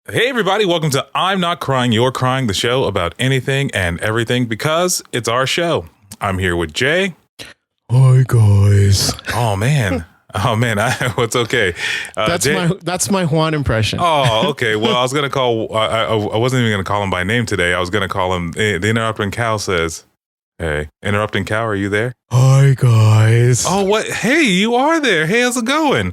Hey everybody, welcome to I'm Not Crying, You're Crying, the show about anything and everything because it's our show. I'm here with Jay. Hi guys. Oh man, what's okay? That's my Juan impression. Oh, okay. Well, I was gonna call. I wasn't even gonna call him by name today. I was gonna call him. The interrupting cow says, "Hey, interrupting cow, are you there?" Hi guys. Oh, what? Hey, you are there. Hey, how's it going?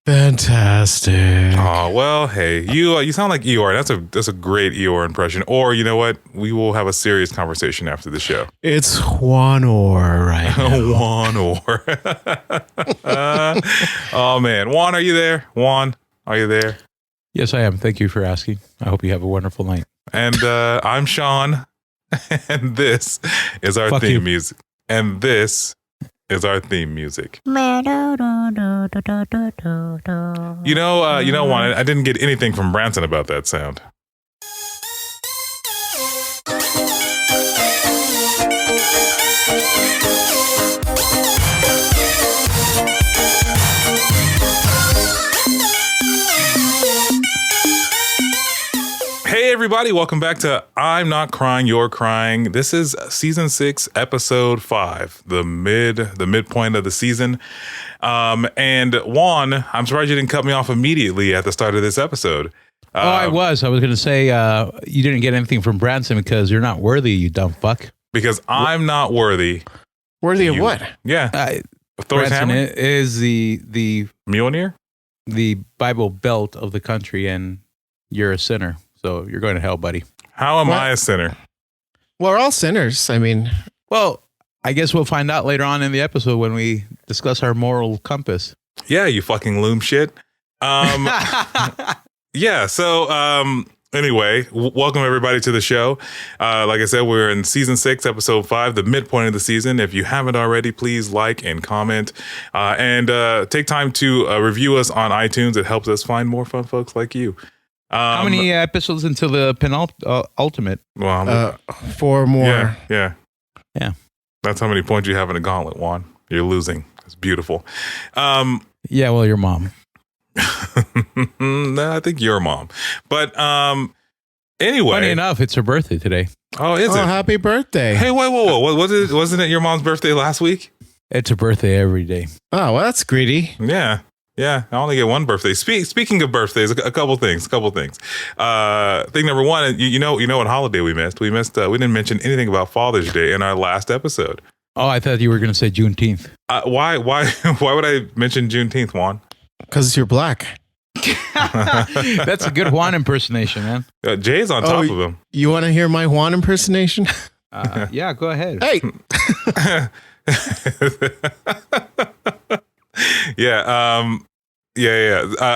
Fantastic. Oh well, hey, you sound like Eeyore. That's a great Eeyore impression. Or you know what? We will have a serious conversation after the show. It's Juanor right now. Juanor. Oh man, Juan, are you there? Juan, are you there? Yes, I am. Thank you for asking. I hope you have a wonderful night. And I'm Sean, and this is our theme music. And this is our theme music. You know, Juan, I didn't get anything from Branson about that sound. Hey everybody, welcome back to I'm Not Crying, You're Crying. This is season 6, episode 5, the midpoint of the season. And Juan, I'm surprised you didn't cut me off immediately at the start of this episode. I was going to say you didn't get anything from Branson because you're not worthy, you dumb fuck. Because I'm not worthy. Worthy of what? Yeah. Thor's Branson hammer? is the Mjolnir? the Bible Belt of the country, and you're a sinner. So you're going to hell, buddy. How am I a sinner? We're all sinners. I mean, well, I guess we'll find out later on in the episode when we discuss our moral compass. Yeah, you fucking loom shit. Yeah, so anyway, welcome everybody to the show. Like I said, we're in season 6, episode 5, the midpoint of the season. If you haven't already, please like and comment and take time to review us on iTunes. It helps us find more fun folks like you. How many episodes until the ultimate? Well, 4 more. Yeah. That's how many points you have in a gauntlet, Juan. You're losing. It's beautiful. Yeah, well, your mom. No, I think your mom. But anyway. Funny enough, it's her birthday today. Oh, is it? Happy birthday. Hey, whoa. Wasn't it your mom's birthday last week? It's her birthday every day. Oh, well, that's greedy. Yeah. I only get one birthday. Speaking of birthdays, a couple things. Thing number one, you know what holiday we missed? We didn't mention anything about Father's Day in our last episode. Oh, I thought you were going to say Juneteenth. Why would I mention Juneteenth, Juan? Because you're black. That's a good Juan impersonation, man. Jay's on top of him. You want to hear my Juan impersonation? Yeah, go ahead. Hey. Yeah.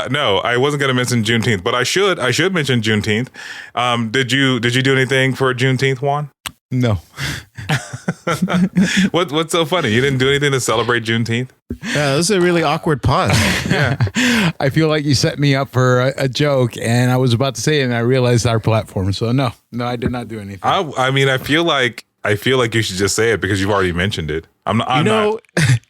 No, I wasn't going to mention Juneteenth, but I should mention Juneteenth. Did you do anything for Juneteenth, Juan? No. What's so funny? You didn't do anything to celebrate Juneteenth? Yeah, this is a really awkward pause. Yeah. I feel like you set me up for a joke, and I was about to say it, and I realized our platform. So no, I did not do anything. I mean, I feel like you should just say it because you've already mentioned it.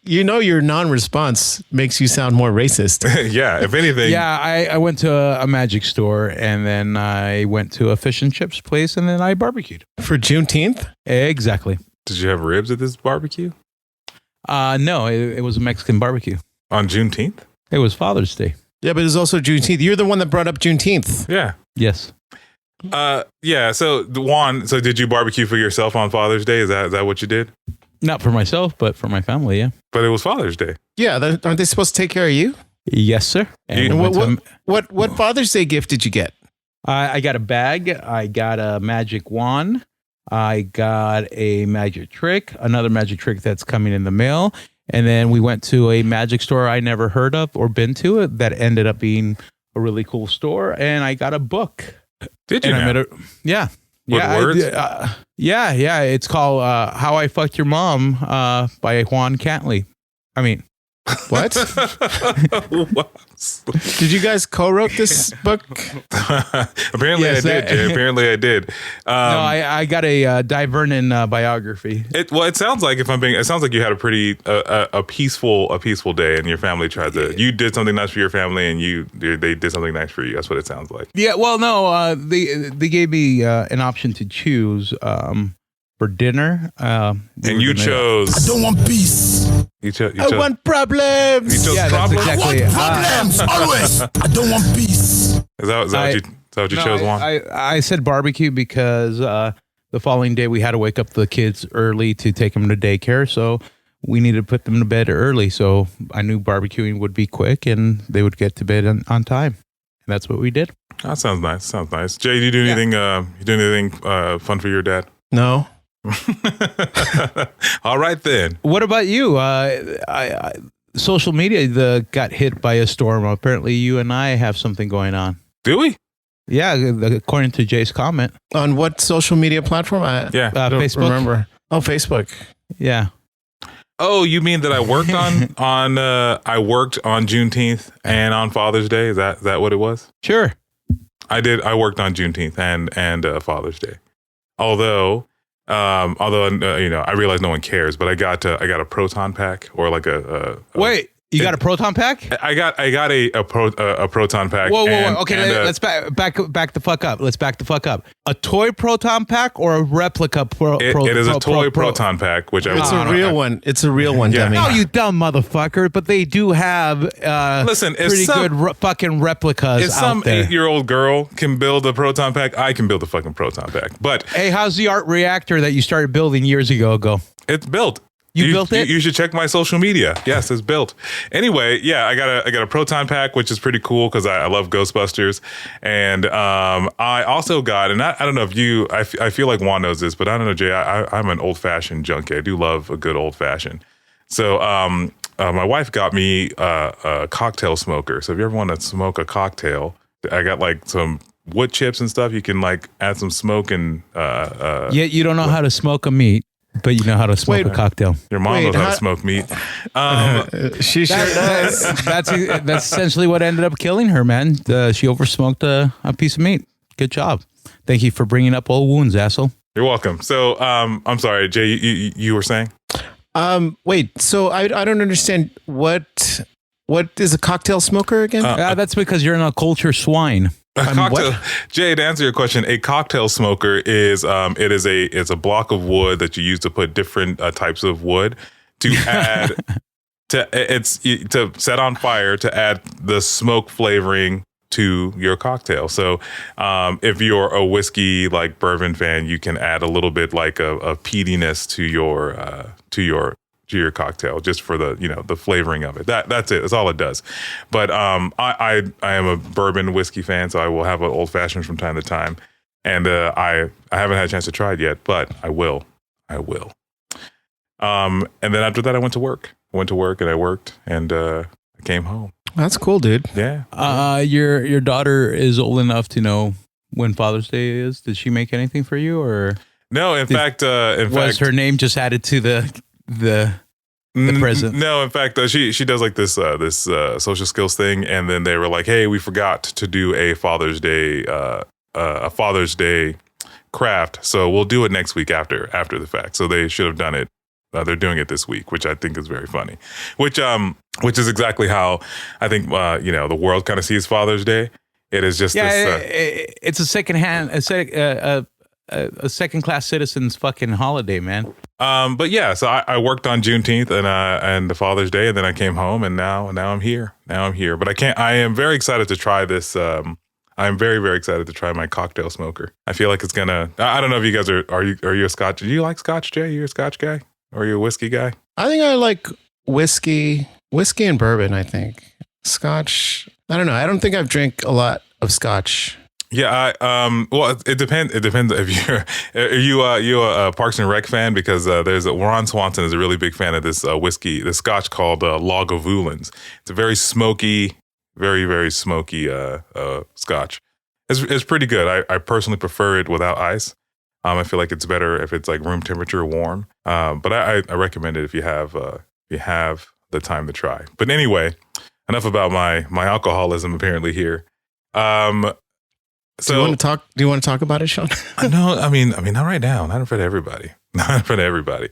Your non-response makes you sound more racist. Yeah, if anything. Yeah, I went to a magic store, and then I went to a fish and chips place, and then I barbecued. For Juneteenth? Exactly. Did you have ribs at this barbecue? No, it was a Mexican barbecue. On Juneteenth? It was Father's Day. Yeah, but it's also Juneteenth. You're the one that brought up Juneteenth. Yeah. Yes. Yeah. So Juan, did you barbecue for yourself on Father's Day? Is that what you did? Not for myself, but for my family, yeah. But it was Father's Day. Yeah, aren't they supposed to take care of you? Yes, sir. And what Father's Day gift did you get? I got a bag. I got a magic wand. I got a magic trick, another magic trick that's coming in the mail. And then we went to a magic store I never heard of or been to that ended up being a really cool store. And I got a book. Did you? Yeah. With words? Yeah. It's called How I Fucked Your Mom by Juan Cantley. I mean, what? Did you guys co-wrote this book? Apparently Yes, I did, Jay. Apparently I did. No, I got a Di Vernon biography. It sounds like it sounds like you had a pretty a peaceful day, and your family tried to. You did something nice for your family, and they did something nice for you. That's what it sounds like. Yeah, well, no, they gave me an option to choose for dinner. And you chose. I don't want peace. You chose. I want problems. You chose Yeah, that's problems. exactly I want problems always. I don't want peace. Is that what you chose, Juan? I said barbecue because the following day we had to wake up the kids early to take them to daycare, so we needed to put them to bed early. So I knew barbecuing would be quick and they would get to bed on time. And that's what we did. That sounds nice. Sounds nice. Jay, do you do anything? You do anything fun for your dad? No. All right then. What about you? Social media got hit by a storm. Apparently, you and I have something going on. Do we? Yeah, according to Jay's comment. On what social media platform? I Yeah. don't Facebook. remember. Oh, Facebook. Yeah. Oh, you mean that I worked I worked on Juneteenth and on Father's Day? Is that what it was? Sure. I did. I worked on Juneteenth and Father's Day. Although I realize no one cares, but I got a proton pack or like a Wait, you got a proton pack? I got a proton pack. Whoa. and- Okay, and, let's back the fuck up. Let's back the fuck up. A toy proton pack or a replica it is a toy proton pack, which It's I a real one. It's a real one, Yeah. dummy. No, you dumb motherfucker. But they do have Listen, if pretty some- good fucking replicas If some out there. 8-year-old girl can build a proton pack, I can build a fucking proton pack. But Hey, how's the art reactor that you started building years ago? it's built. You built it? You should check my social media. Yes, it's built. Anyway, yeah, I got a proton pack, which is pretty cool because I love Ghostbusters, and I also got, and I don't know if you, I feel like Juan knows this, but I don't know, Jay. I'm an old fashioned junkie. I do love a good old fashioned. So my wife got me a cocktail smoker. So if you ever want to smoke a cocktail, I got like some wood chips and stuff. You can like add some smoke and Yet you don't know how to smoke a meat, but you know how to smoke a cocktail. your mom Wait, knows how how- to smoke meat. She sure does. That's essentially what ended up killing her, man. She oversmoked a piece of meat. Good job. Thank you for bringing up old wounds, asshole. You're welcome. So I'm sorry, Jay. You were saying? Wait. So I don't understand what is a cocktail smoker again? That's because you're in a culture swine. A cocktail, what? Jay, to answer your question, a cocktail smoker is it's a block of wood that you use to put different types of wood to add to set on fire to add the smoke flavoring to your cocktail. So if you're a whiskey like bourbon fan, you can add a little bit like a peatiness to your cocktail just for the flavoring of it. That's it. That's all it does. But I am a bourbon whiskey fan, so I will have an old fashioned from time to time. And I haven't had a chance to try it yet, but I will. And then after that, I went to work. And I worked and I came home. That's cool, dude. Yeah. Your daughter is old enough to know when Father's Day is. Did she make anything for you, or No, in fact, was her name just added to the present? No, in fact, she does like this social skills thing, and then they were like, "Hey, we forgot to do a Father's Day craft, so we'll do it next week after the fact." So they should have done it. They're doing it this week, which I think is very funny. Which is exactly how I think the world kind of sees Father's Day. It is just it's a second class citizen's fucking holiday, man. But yeah, so I worked on Juneteenth and the Father's Day, and then I came home, and now I'm here. But I am very excited to try this. I'm very, very excited to try my cocktail smoker. I feel like it's gonna. I don't know if you guys are you a Scotch? Do you like Scotch, Jay? You're a Scotch guy, or are you a whiskey guy? I think I like whiskey and bourbon. I think Scotch. I don't know. I don't think I've drank a lot of Scotch. Yeah, well, it depends. It depends if you a Parks and Rec fan, because Ron Swanson is a really big fan of this whiskey, this Scotch called Lagavulins. It's a very smoky, very very smoky Scotch. It's pretty good. I personally prefer it without ice. I feel like it's better if it's like room temperature warm. But I recommend it if you have the time to try. But anyway. enough about my alcoholism apparently here. Do you want to talk about it, Sean? No, I mean, not right now. Not in front of everybody. Not in front of everybody.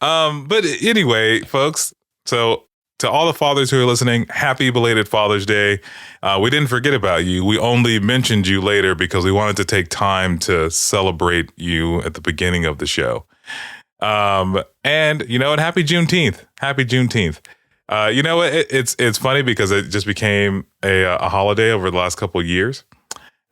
But anyway, folks. So to all the fathers who are listening, happy belated Father's Day. We didn't forget about you. We only mentioned you later because we wanted to take time to celebrate you at the beginning of the show. And you know what? Happy Juneteenth. Happy Juneteenth. You know what? It's funny because it just became a holiday over the last couple of years.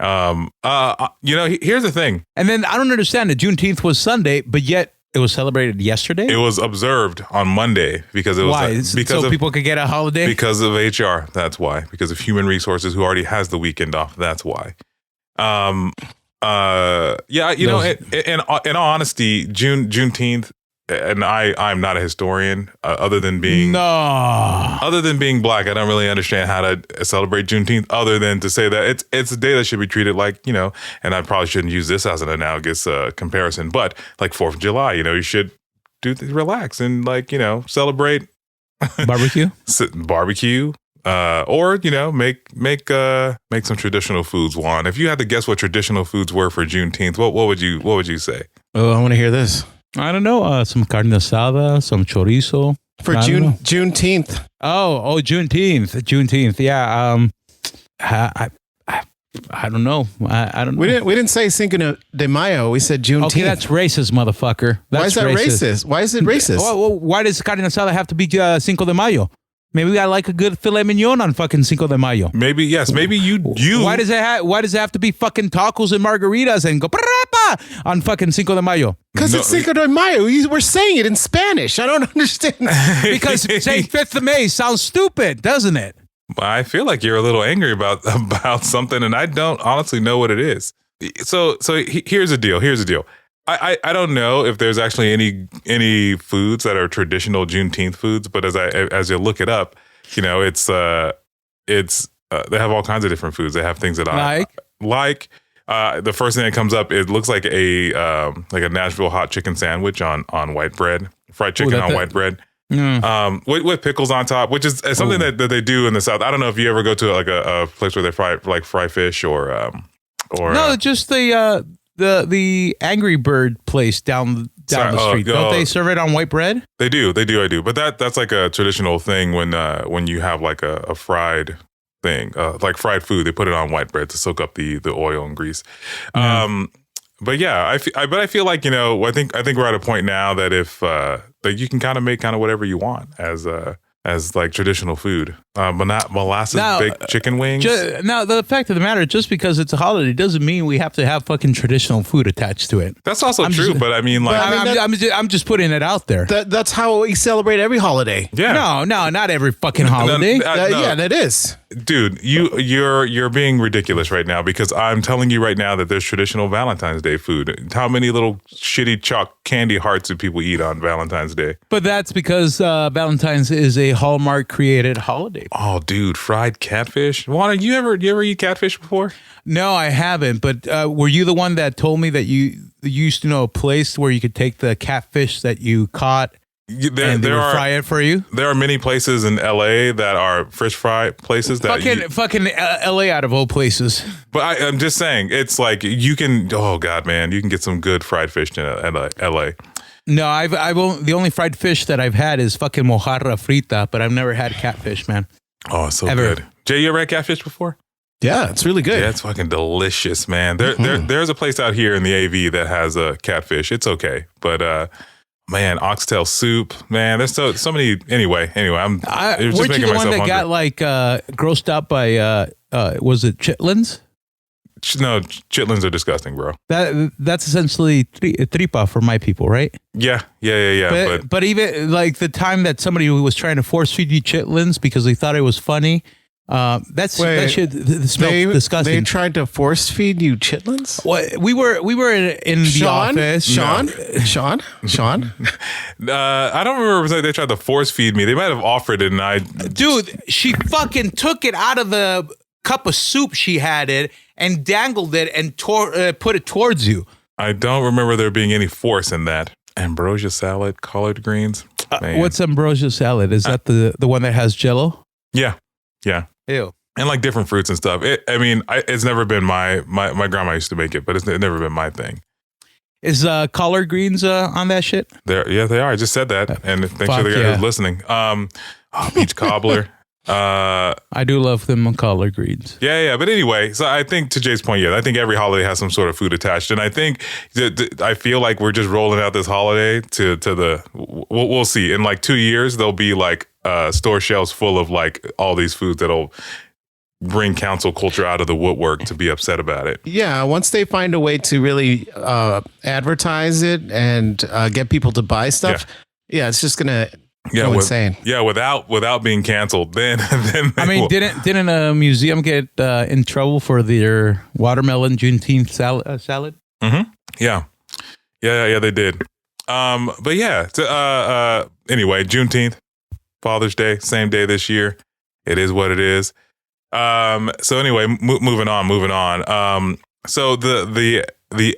Here's the thing. And then I don't understand that Juneteenth was Sunday, but yet it was celebrated yesterday. It was observed on Monday because it was why? So people could get a holiday because of HR. That's why. Because of human resources, who already has the weekend off. That's why. In all honesty, Juneteenth. And I'm not a historian, other than being black. I don't really understand how to celebrate Juneteenth, other than to say that it's a day that should be treated like, and I probably shouldn't use this as an analogous comparison, but like 4th of July, you should relax and celebrate barbecue, or make some traditional foods. Juan, if you had to guess what traditional foods were for Juneteenth, what would you say? Oh, I want to hear this. I don't know. Some carne asada, some chorizo. For Juneteenth. Oh, Juneteenth. Yeah. I don't know. I don't know. We didn't say Cinco de Mayo. We said Juneteenth. Okay, that's racist, motherfucker. Why is that racist? Why is it racist? Well, why does carne asada have to be Cinco de Mayo? Maybe I like a good filet mignon on fucking Cinco de Mayo. Maybe, yes. Maybe you. Why does it have to be fucking tacos and margaritas and go on fucking Cinco de Mayo? Because it's Cinco de Mayo. We're saying it in Spanish. I don't understand. Because saying 5th of May sounds stupid, doesn't it? I feel like you're a little angry about something, and I don't honestly know what it is. So here's the deal. I don't know if there's actually any foods that are traditional Juneteenth foods, but as you look it up, it's they have all kinds of different foods. They have things that I like. The first thing that comes up, it looks like a Nashville hot chicken sandwich on white bread, fried chicken on white bread. With pickles on top, which is something that they do in the South. I don't know if you ever go to like a place where they fry fish or no, just the Angry Bird place down the street. Don't they serve it on white bread? They do. I do. But that's like a traditional thing when you have like a fried thing, like fried food. They put it on white bread to soak up the oil and grease. But yeah, I feel like I think we're at a point now that if that you can kind of make whatever you want as like traditional food, but not molasses baked chicken wings. Now, the fact of the matter, just because it's a holiday doesn't mean we have to have fucking traditional food attached to it. That's also true, but I mean, like, I'm just putting it out there. That's how we celebrate every holiday. Yeah. No, not every fucking holiday. Yeah, that is. Dude, you're being ridiculous right now, because I'm telling you right now that there's traditional Valentine's Day food. How many little shitty chalk candy hearts do people eat on Valentine's Day? But that's because Valentine's is a Hallmark created holiday. Oh, dude, fried catfish. Juana, you ever eat catfish before? No, I haven't. But were you the one that told me that you used to know a place where you could take the catfish that you caught and they would fry it for you? There are many places in LA that are fish fry places that fucking LA out of all places. But I'm just saying, it's like you can. Oh God, man, you can get some good fried fish in LA. No, the only fried fish that I've had is fucking mojarra frita, but I've never had catfish, man. Oh, it's so good. Jay, you ever had catfish before? Yeah, it's really good. Yeah, it's fucking delicious, man. There's a place out here in the AV that has a catfish. It's okay, but man, oxtail soup, man. There's so many. Anyway, I'm just weren't making you the myself one that hungry. got like grossed out by was it chitlins? No, chitlins are disgusting, bro. That's essentially tripa for my people, right? Yeah. But even like the time that somebody was trying to force feed you chitlins because they thought it was funny, that shit smelled disgusting. They tried to force feed you chitlins? What we were in the office. Sean? I don't remember if they tried to force feed me. They might have offered it, and Dude, she fucking took it out of the cup of soup she had it and dangled it and put it towards you. I don't remember there being any force in that. Ambrosia salad, collard greens. What's ambrosia salad? Is that the one that has Jell-O? Yeah. Yeah. Ew. And like different fruits and stuff. It's never been my grandma used to make it, but it's never been my thing. Is collard greens on that shit? Yeah, they are. I just said that, and thanks Fuck to the guy yeah. who's listening. Peach cobbler. I do love them on collard greens. Yeah. But anyway, so I think to Jay's point, I think every holiday has some sort of food attached, and I think I feel like we're just rolling out this holiday to the. We'll see. In like 2 years, there'll be like store shelves full of like all these foods that'll bring cancel culture out of the woodwork to be upset about it. Yeah, once they find a way to really advertise it and get people to buy stuff, it's just gonna go insane. Without being canceled, then I mean, didn't a museum get in trouble for their watermelon Juneteenth salad? Mm-hmm. Yeah, they did. But yeah. Anyway, Juneteenth, Father's Day, same day this year. It is what it is. So anyway, moving on. So the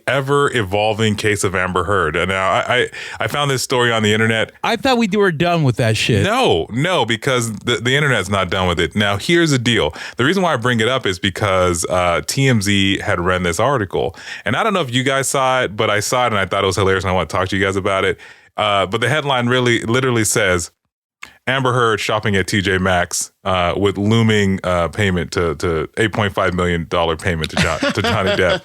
ever evolving case of Amber Heard. And now I found this story on the internet. I thought we were done with that shit. No, because the internet's not done with it. Now, here's the deal. The reason why I bring it up is because TMZ had ran this article. And I don't know if you guys saw it, but I saw it and I thought it was hilarious and I want to talk to you guys about it. But the headline literally says, Amber Heard shopping at TJ Maxx with looming payment to $8.5 million payment to Johnny Depp.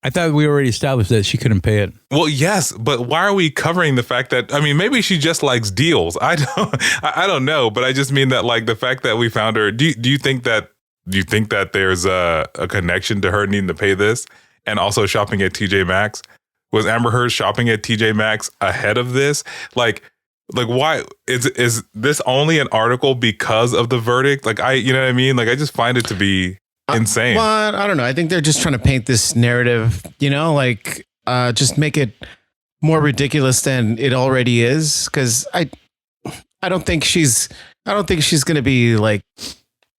I thought we already established that she couldn't pay it. Well, yes, but why are we covering the fact that, maybe she just likes deals. I don't know, but I just mean that like the fact that we found her. Do you think that there's a connection to her needing to pay this and also shopping at TJ Maxx? Was Amber Heard shopping at TJ Maxx ahead of this? Like why is this only an article because of the verdict? Like you know what I mean? Like I just find it to be insane. Well, I don't know. I think they're just trying to paint this narrative, just make it more ridiculous than it already is. Because I don't think she's going to be like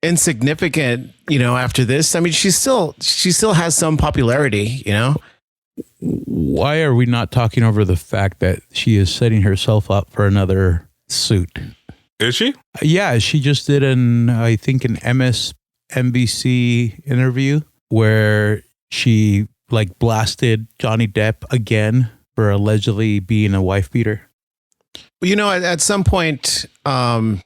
insignificant, after this. I mean, she still has some popularity, Why are we not talking over the fact that she is setting herself up for another suit? Is she? Yeah, she just did an MSNBC interview where she like blasted Johnny Depp again for allegedly being a wife beater. Well, at some point, I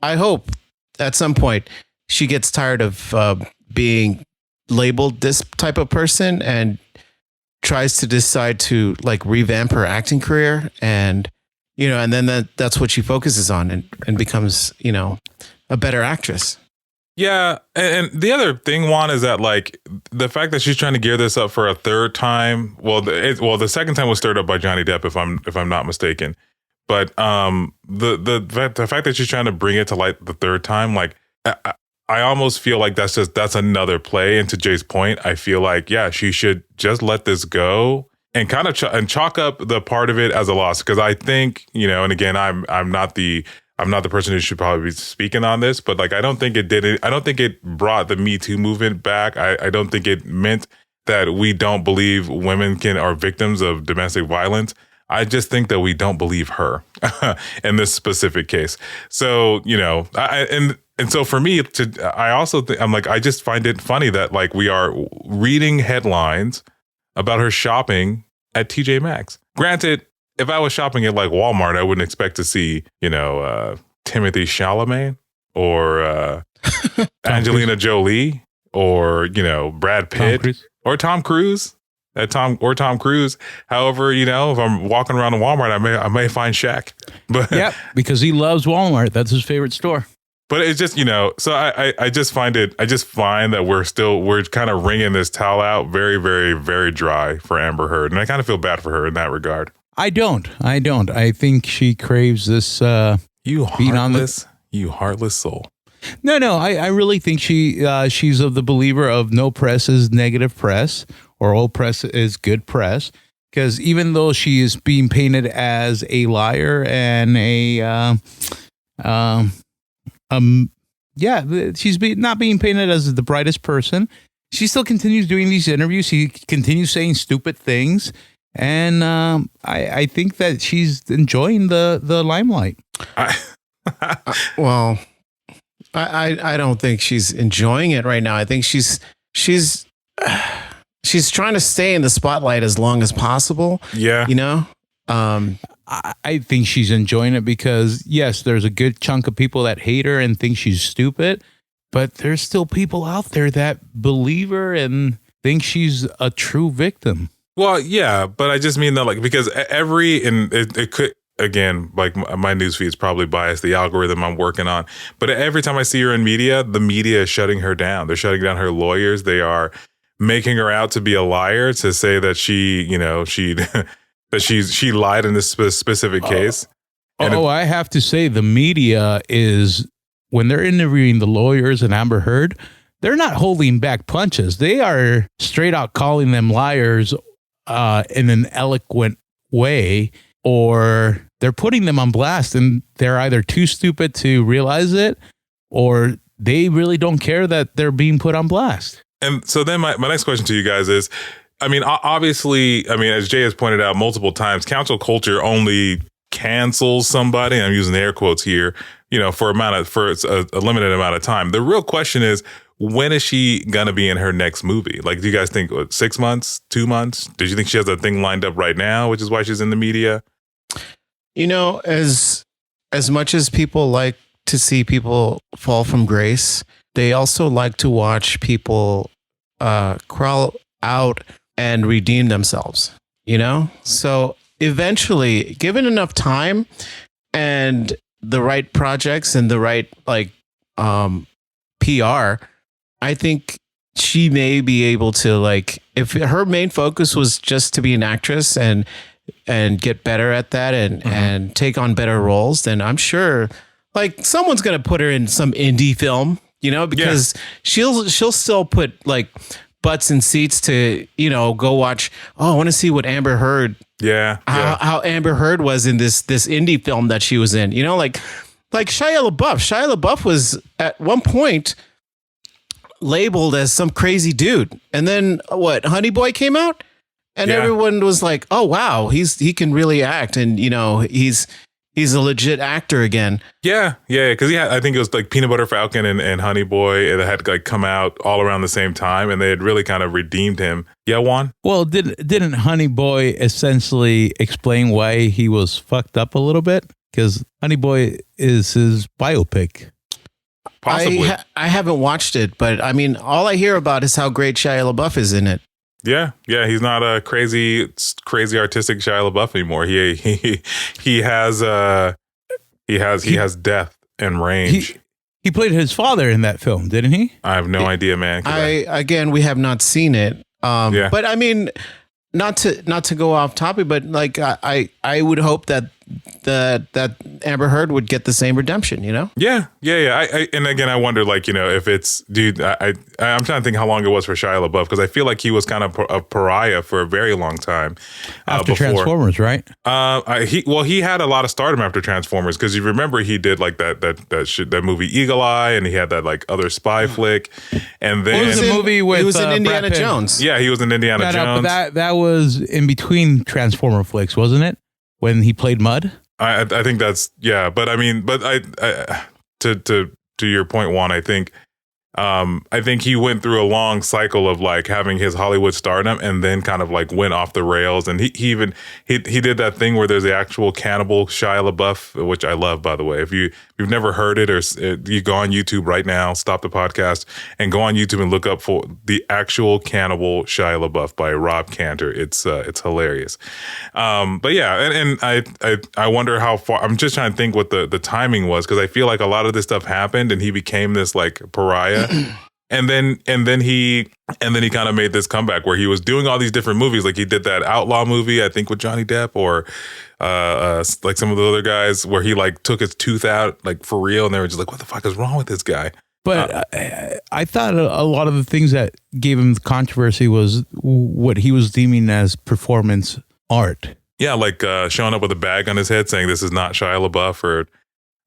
hope at some point she gets tired of being labeled this type of person and tries to decide to like revamp her acting career and then that's what she focuses on and becomes a better actress. Yeah, and the other thing, Juan, is that like the fact that she's trying to gear this up for a third time. Well, the second time was stirred up by Johnny Depp, if I'm not mistaken. But the fact that she's trying to bring it to light the third time, like I almost feel like that's another play. And to Jay's point, I feel like, she should just let this go and kind of chalk up the part of it as a loss. Because I think, and again, I'm not the person who should probably be speaking on this, but like, I don't think it brought the Me Too movement back. I don't think it meant that we don't believe women are victims of domestic violence. I just think that we don't believe her in this specific case. So, and so for me, I also think I just find it funny that like we are reading headlines about her shopping at TJ Maxx. Granted, if I was shopping at like Walmart, I wouldn't expect to see, Timothy Chalamet or Angelina Jolie or, Brad Pitt or Tom Cruise. Tom Cruise. However, if I'm walking around the Walmart, I may find Shaq. But because he loves Walmart. That's his favorite store. But it's just, so I just find that we're kind of wringing this towel out very, very, very dry for Amber Heard. And I kind of feel bad for her in that regard. I don't. I think she craves this. You heartless soul. No. I really think she's of the believer of no press is negative press or all press is good press. Because even though she is being painted as a liar and she's not being painted as the brightest person. She still continues doing these interviews. She continues saying stupid things. And I think that she's enjoying the limelight. Well, I don't think she's enjoying it right now. I think she's trying to stay in the spotlight as long as possible. Yeah. You know? I think she's enjoying it because, yes, there's a good chunk of people that hate her and think she's stupid, but there's still people out there that believe her and think she's a true victim. Well, yeah, but I just mean that, like, because it could, again, like my newsfeed is probably biased, the algorithm I'm working on, but every time I see her in media, the media is shutting her down. They're shutting down her lawyers. They are making her out to be a liar, to say that she that she lied in this specific case. I have to say, the media is, when they're interviewing the lawyers and Amber Heard, they're not holding back punches. They are straight out calling them liars in an eloquent way, or they're putting them on blast, and they're either too stupid to realize it, or they really don't care that they're being put on blast. And so then my next question to you guys is, I mean, obviously, I mean, as Jay has pointed out multiple times, cancel culture only cancels somebody, I'm using air quotes here, for a limited amount of time. The real question is, when is she going to be in her next movie? Like, do you guys think 6 months, 2 months? Did you think she has a thing lined up right now, which is why she's in the media? As much as people like to see people fall from grace, they also like to watch people crawl out and redeem themselves, So eventually, given enough time and the right projects and the right PR, I think she may be able to, if her main focus was just to be an actress and get better at that and take on better roles, then I'm sure someone's going to put her in some indie film, because she'll still put butts in seats to, go watch. Oh, I want to see what Amber Heard. Yeah. How Amber Heard was in this indie film that she was in, like Shia LaBeouf. Shia LaBeouf was at one point labeled as some crazy dude. And then Honey Boy came out and everyone was like, oh, wow, he can really act. And, he's a legit actor again. Yeah. Because I think it was Peanut Butter Falcon and Honey Boy that had come out all around the same time, and they had really kind of redeemed him. Yeah, Juan? Well, didn't Honey Boy essentially explain why he was fucked up a little bit? Because Honey Boy is his biopic. Possibly. I haven't watched it, but I mean, all I hear about is how great Shia LaBeouf is in it. Yeah, he's not a crazy artistic Shia LaBeouf anymore. He has depth and range. He played his father in that film, didn't he? I have no idea, man. Again, we have not seen it. But I mean, not to go off topic, but I would hope that Amber Heard would get the same redemption, Yeah. And again, I wonder, if it's, dude, I'm trying to think how long it was for Shia LaBeouf, because I feel like he was kind of a pariah for a very long time. After Transformers, right? He had a lot of stardom after Transformers, because you remember he did that movie Eagle Eye, and he had that other spy flick, and then what was the movie with he was in Indiana Jones. Yeah, he was in Indiana Jones. But that was in between Transformer flicks, wasn't it? When he played Mud? I think that's, yeah. But I mean, to your point, Juan, I think he went through a long cycle of having his Hollywood stardom, and then kind of went off the rails. And he did that thing where there's the actual cannibal Shia LaBeouf, which I love, by the way. If you've never heard it, or you go on YouTube right now, stop the podcast and go on YouTube and look up for the actual cannibal Shia LaBeouf by Rob Cantor. It's hilarious. But yeah, and I wonder how far. I'm just trying to think what the timing was, because I feel like a lot of this stuff happened and he became this pariah. And then he kind of made this comeback where he was doing all these different movies. He did that Outlaw movie, I think, with Johnny Depp, or some of the other guys, where he took his tooth out for real, and they were just what the fuck is wrong with this guy? But I thought a lot of the things that gave him the controversy was what he was deeming as performance art. Yeah, showing up with a bag on his head saying this is not Shia LaBeouf, or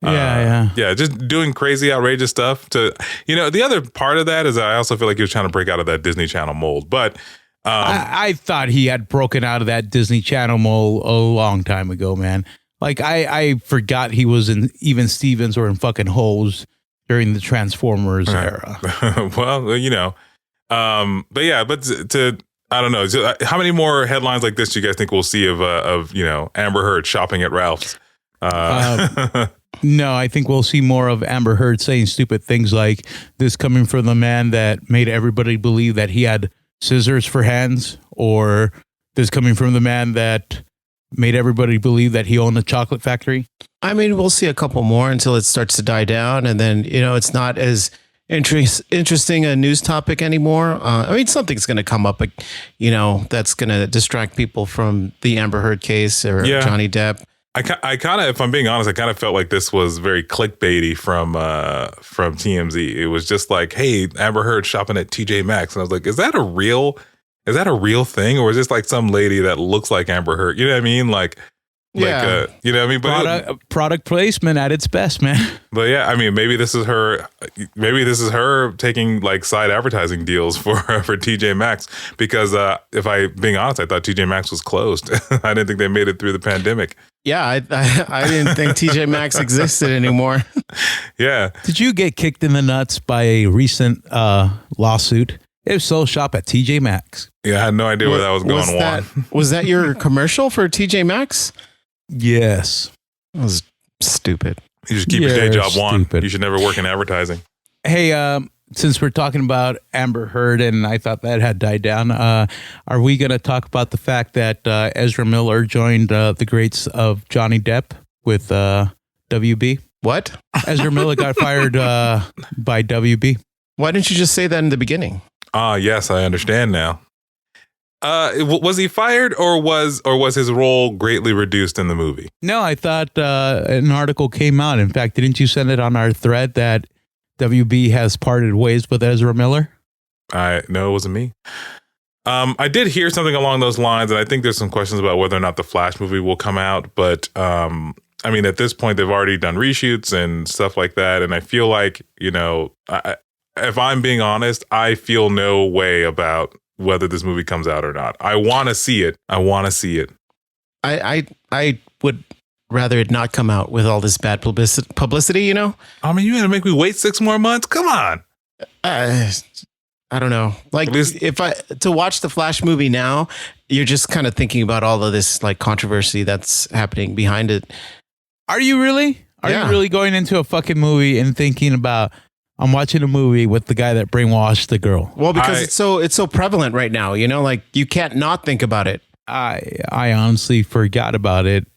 Yeah, just doing crazy, outrageous stuff. The other part of that is I also feel like he was trying to break out of that Disney Channel mold. But I thought he had broken out of that Disney Channel mold a long time ago, man. Like I forgot he was in Even Stevens or in fucking Holes during the Transformers era. Well, you know, but yeah, but to I don't know. So, how many more headlines like this do you guys think we'll see of you know, Amber Heard shopping at Ralph's? No, I think we'll see more of Amber Heard saying stupid things like this coming from the man that made everybody believe that he had scissors for hands, or this coming from the man that made everybody believe that he owned a chocolate factory. I mean, we'll see a couple more until it starts to die down, and then, you know, it's not as interesting a news topic anymore. I mean, something's going to come up, you know, that's going to distract people from the Amber Heard case or Johnny Depp. I kind of, if I'm being honest, I kind of felt like this was very clickbaity from TMZ. It was just like, hey, Amber Heard shopping at TJ Maxx, and I was like, is that a real thing, or is this like some lady that looks like Amber Heard? You know what I mean? Like, you know what I mean? But product placement at its best, man. But yeah, I mean, maybe this is her taking like side advertising deals for TJ Maxx, because if I being honest, I thought TJ Maxx was closed. I didn't think they made it through the pandemic. Yeah, I didn't think TJ Maxx existed anymore. Yeah. Did you get kicked in the nuts by a recent lawsuit? If so, shop at TJ Maxx. Yeah, I had no idea where that was going on. Was that your commercial for TJ Maxx? Yes. That was stupid. You just keep your day job, Juan. You should never work in advertising. Hey, since we're talking about Amber Heard, and I thought that had died down, are we going to talk about the fact that Ezra Miller joined the greats of Johnny Depp with WB? What? Ezra Miller got fired by WB. Why didn't you just say that in the beginning? Yes, I understand now. Was he fired, or was his role greatly reduced in the movie? No, I thought an article came out. In fact, didn't you send it on our thread that WB has parted ways with Ezra Miller? No, it wasn't me. I did hear something along those lines, and I think there's some questions about whether or not the Flash movie will come out. But I mean, at this point, they've already done reshoots and stuff like that, and I feel like, you know, if I'm being honest, I feel no way about whether this movie comes out or not. I want to see it. I would rather it not come out with all this bad publicity, you know? I mean, you're going to make me wait 6 more months? Come on. I don't know. Like, to watch the Flash movie now, you're just kind of thinking about all of this like controversy that's happening behind it. Are you really? Are you really going into a fucking movie and thinking about, I'm watching a movie with the guy that brainwashed the girl? Well, because it's so prevalent right now, you know, like you can't not think about it. I honestly forgot about it.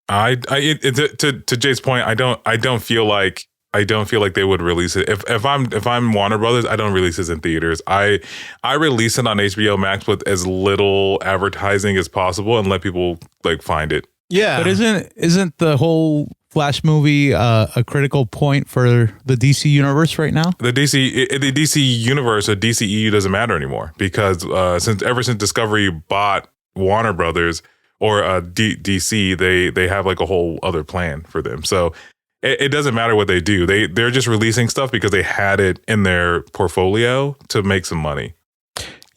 To Jay's point, I don't feel like they would release it. If I'm Warner Brothers, I don't release this in theaters. I release it on HBO Max with as little advertising as possible and let people like find it. Yeah. But isn't the whole Flash movie a critical point for the DC universe right now? The DC universe, or DCEU, doesn't matter anymore, because ever since Discovery bought Warner Brothers or DC, they have like a whole other plan for them. So it doesn't matter what they do. They're just releasing stuff because they had it in their portfolio to make some money.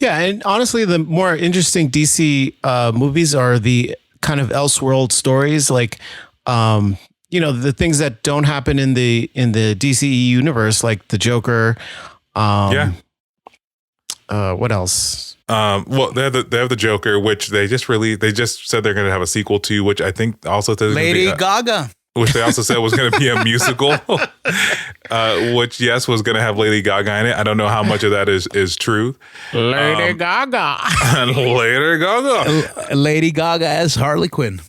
Yeah, and honestly, the more interesting DC movies are the kind of Elseworld stories, like you know, the things that don't happen in the DCE universe, like the Joker. What else? Well, they have the Joker, which they just said they're going to have a sequel to, which I think also says Lady Gaga. Which they also said was going to be a musical, which was going to have Lady Gaga in it. I don't know how much of that is truth. Lady Gaga. Lady Gaga as Harley Quinn.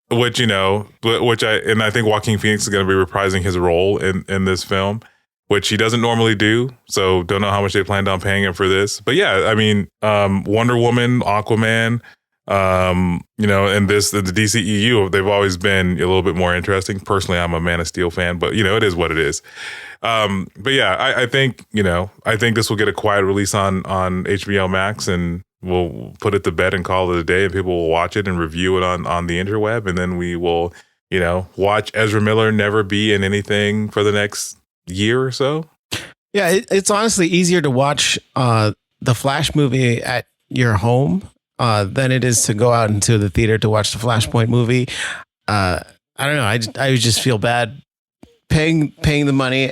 Which, you know, I think Joaquin Phoenix is going to be reprising his role in this film, which he doesn't normally do. So don't know how much they planned on paying him for this. But yeah, I mean, Wonder Woman, Aquaman, you know, and the DCEU, they've always been a little bit more interesting. Personally, I'm a Man of Steel fan, but you know, it is what it is. But yeah, I think this will get a quiet release on HBO Max, and we'll put it to bed and call it a day, and people will watch it and review it on the interweb, and then we will, you know, watch Ezra Miller never be in anything for the next year or so. Yeah, it's honestly easier to watch the Flash movie at your home than it is to go out into the theater to watch the Flashpoint movie. I don't know. I just feel bad paying the money,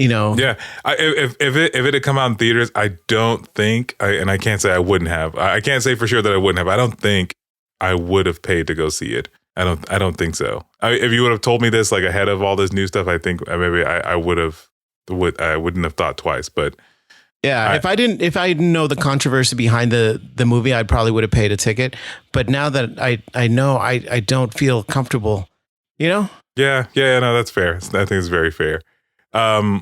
you know. Yeah, if it had come out in theaters, I don't think, and I can't say I wouldn't have. I can't say for sure that I wouldn't have. I don't think I would have paid to go see it. I don't think so. If you would have told me this like ahead of all this new stuff, I think maybe I wouldn't have thought twice. But yeah, if I didn't know the controversy behind the movie, I probably would have paid a ticket. But now that I know, I don't feel comfortable. You know. Yeah, no, that's fair. I think it's very fair. I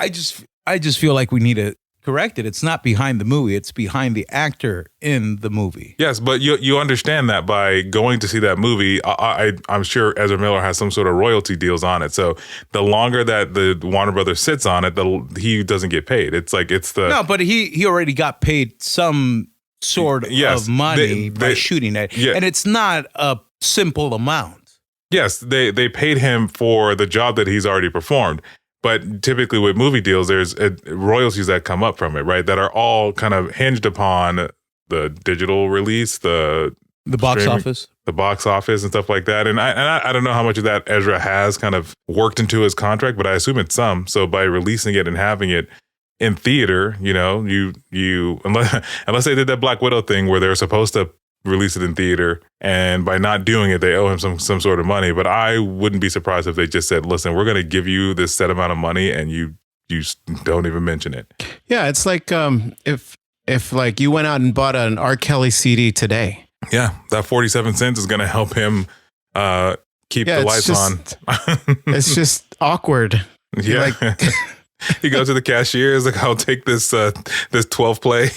just feel like we need to correct it. It's not behind the movie; it's behind the actor in the movie. Yes, but you understand that by going to see that movie, I'm sure Ezra Miller has some sort of royalty deals on it. So the longer that the Warner Brothers sits on it, he doesn't get paid. It's like no, but he already got paid some sort of money by shooting it, and it's not a simple amount. Yes, they paid him for the job that he's already performed. But typically with movie deals, there's royalties that come up from it, right? That are all kind of hinged upon the digital release, the box office, and stuff like that. And I don't know how much of that Ezra has kind of worked into his contract, but I assume it's some. So by releasing it and having it in theater, you know, you unless they did that Black Widow thing where they're supposed to release it in theater, and by not doing it, they owe him some sort of money. But I wouldn't be surprised if they just said, "Listen, we're going to give you this set amount of money, and you don't even mention it." Yeah, it's like if like you went out and bought an R. Kelly CD today. Yeah, that 47 cents is going to help him keep the lights on. It's just awkward. Yeah. He goes to the cashier. Is like, I'll take this 12 play.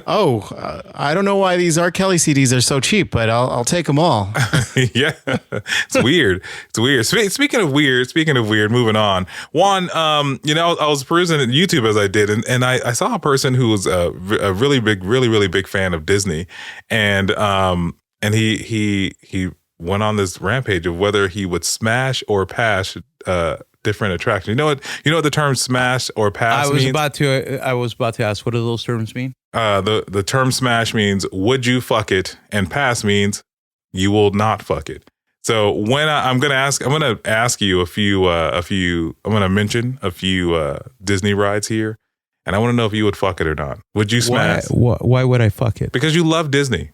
I don't know why these R. Kelly CDs are so cheap, but I'll take them all. Yeah, it's weird. It's weird. Speaking of weird. Moving on. Juan, I was perusing YouTube as I did, and I saw a person who was a really big fan of Disney, and he went on this rampage of whether he would smash or pass different attractions. You know what the term smash or pass means? I was about to ask, what do those terms mean? The term smash means would you fuck it, and pass means you will not fuck it. So when I'm going to ask you I'm going to mention a few Disney rides here, and I want to know if you would fuck it or not. Would you smash? Why would I fuck it? Because you love Disney.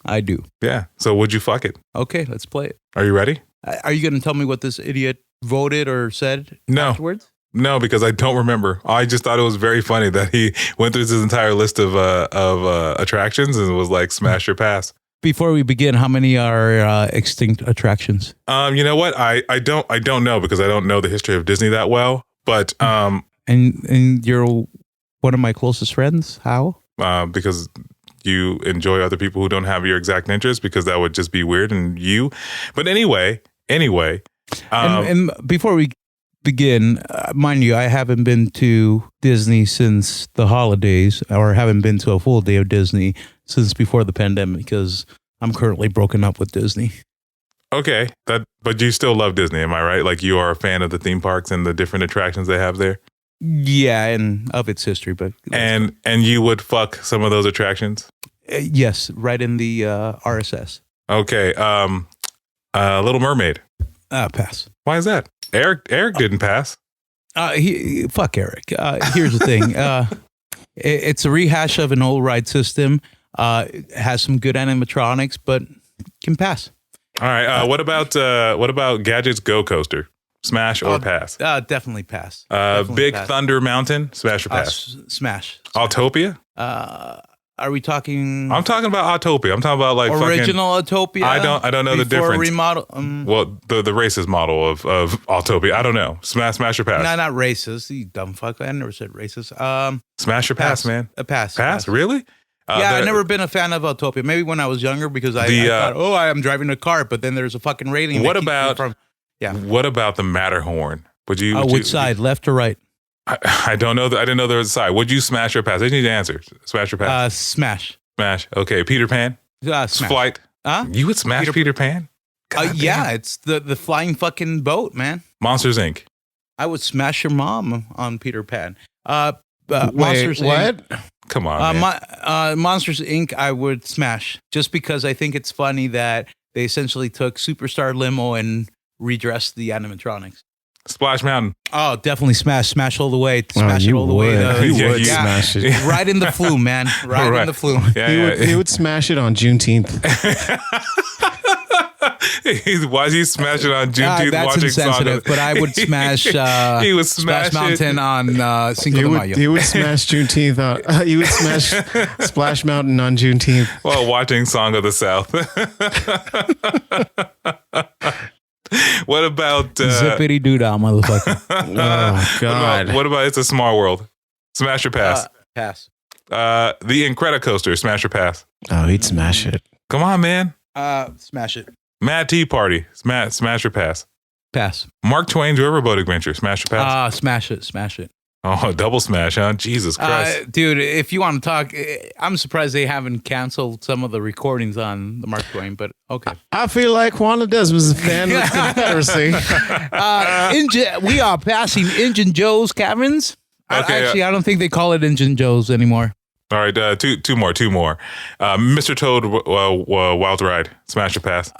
I do. Yeah. So would you fuck it? Okay, let's play it. Are you ready? Are you going to tell me what this idiot voted or said afterwards? No, because I don't remember. I just thought it was very funny that he went through his entire list of attractions and was like, smash or pass. Before we begin, how many are extinct attractions? You know what? I don't know, because I don't know the history of Disney that well. But and you're one of my closest friends. How? Because you enjoy other people who don't have your exact interests, because that would just be weird. And you, but anyway. And before we begin, mind you, I haven't been to Disney since the holidays, or haven't been to a full day of Disney since before the pandemic, because I'm currently broken up with Disney. Okay, but you still love Disney, am I right? Like, you are a fan of the theme parks and the different attractions they have there? Yeah, and of its history, but and you would fuck some of those attractions? Yes, right in the RSS. Okay, Little Mermaid. Pass. Why is that? Eric didn't pass. Fuck Eric. Here's the thing. It's a rehash of an old ride system. It has some good animatronics, but can pass. All right. What about Gadget's Go Coaster? Smash or pass? Definitely pass. Big pass. Thunder Mountain? Smash or pass? Smash. Autopia? Are we talking? I'm talking about Autopia. I'm talking about like original Autopia. I don't know the difference. Remodel. Well, the racist model of Autopia. I don't know. Smash or pass? No, not racist. You dumb fuck. I never said racist. Smash or pass, man? A pass. Pass? Really? I've never been a fan of Autopia. Maybe when I was younger, because I thought, I'm driving a car, but then there's a fucking rating. What about the Matterhorn? Which side, left or right? I don't know. I didn't know there was a side. Would you smash or pass? I just need to answer. Smash or pass? Smash. Smash. Okay. Peter Pan? Smash. Flight? You would smash Peter Pan? Yeah, it's the flying fucking boat, man. Monsters, Inc. I would smash your mom on Peter Pan. Monsters, what? Inc. Come on, man. Monsters, Inc. I would smash, just because I think it's funny that They essentially took Superstar Limo and redressed the animatronics. Splash Mountain. Oh, definitely smash all the way, smash it you all the way. would. You would yeah, smash it. right in the flume, man. Right in the flume. Yeah, He would smash it on Juneteenth. Why is he smashing on Juneteenth That's watching insensitive, Saga? but I would smash He would Splash smash it. Mountain on Cinco de Mayo. He would smash Juneteenth on. He would smash Splash Mountain on Juneteenth. While watching Song of the South. What about Zippity doo dah, motherfucker. Oh God! what about It's a Small World? Smash or pass? Pass. The Incredicoaster, smash or pass? Oh, he'd smash it. Come on, man. Smash it. Mad Tea Party, smash or pass? Pass. Mark Twain's Riverboat Adventure, smash or pass? Smash it. Smash it. Oh, double smash, huh? Jesus Christ. Dude, if you want to talk, I'm surprised they haven't canceled some of the recordings on the Mark Twain, but okay. I feel like Juana Des was a fan of the Confederacy. We are passing Injun Joe's Caverns. Okay, I don't think they call it Injun Joe's anymore. All right, two more. Mr. Toad Wild Ride, smash or pass?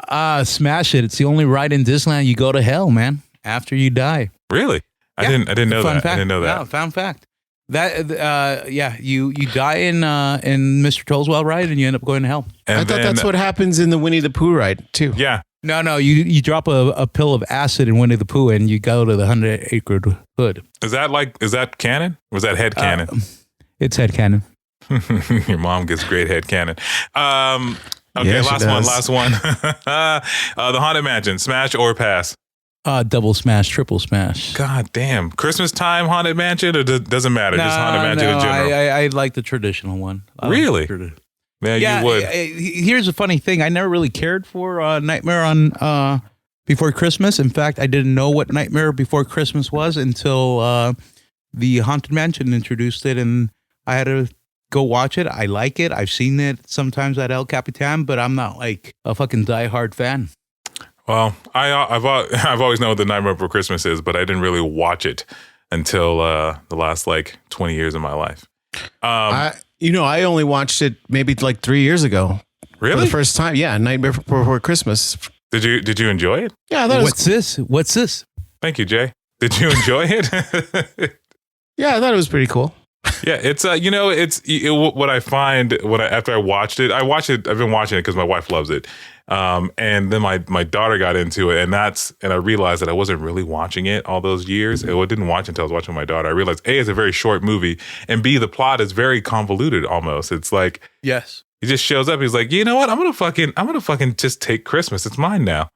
Smash it. It's the only ride in Disneyland you go to hell, man, after you die. Really? I didn't know that. Fact. I didn't know that. No, fun fact. That you die in Mr. Toad's Wild Ride and you end up going to hell. And I thought that's what happens in the Winnie the Pooh ride too. Yeah. No, you drop a pill of acid in Winnie the Pooh and you go to the 100-acre hood. Is that canon? Was that head canon? It's head canon. Your mom gets great head canon. Okay, Yeah, she last one. The Haunted Mansion, smash or pass? Double smash, triple smash. God damn. Christmas time Haunted Mansion, or doesn't matter? Just Haunted Mansion in general. I like the traditional one. Really? Yeah, you would. Here's a funny thing. I never really cared for Nightmare on Before Christmas. In fact, I didn't know what Nightmare Before Christmas was until the Haunted Mansion introduced it, and I had to go watch it. I like it. I've seen it sometimes at El Capitan, but I'm not like a fucking diehard fan. Well, I've always known what the Nightmare Before Christmas is, but I didn't really watch it until the last 20 years of my life. I only watched it maybe 3 years ago. Really? For the first time. Yeah, Nightmare Before Christmas. Did you enjoy it? Yeah, I thought What's this? Thank you, Jay. Did you enjoy it? Yeah, I thought it was pretty cool. Yeah, it's what I find after I watched it. I've been watching it because my wife loves it, and then my daughter got into it, and I realized that I wasn't really watching it all those years. I didn't watch it until I was watching my daughter. I realized A, it's a very short movie, and B, the plot is very convoluted. Almost, it's like Yes. he just shows up. He's like, you know what? I'm gonna fucking just take Christmas. It's mine now.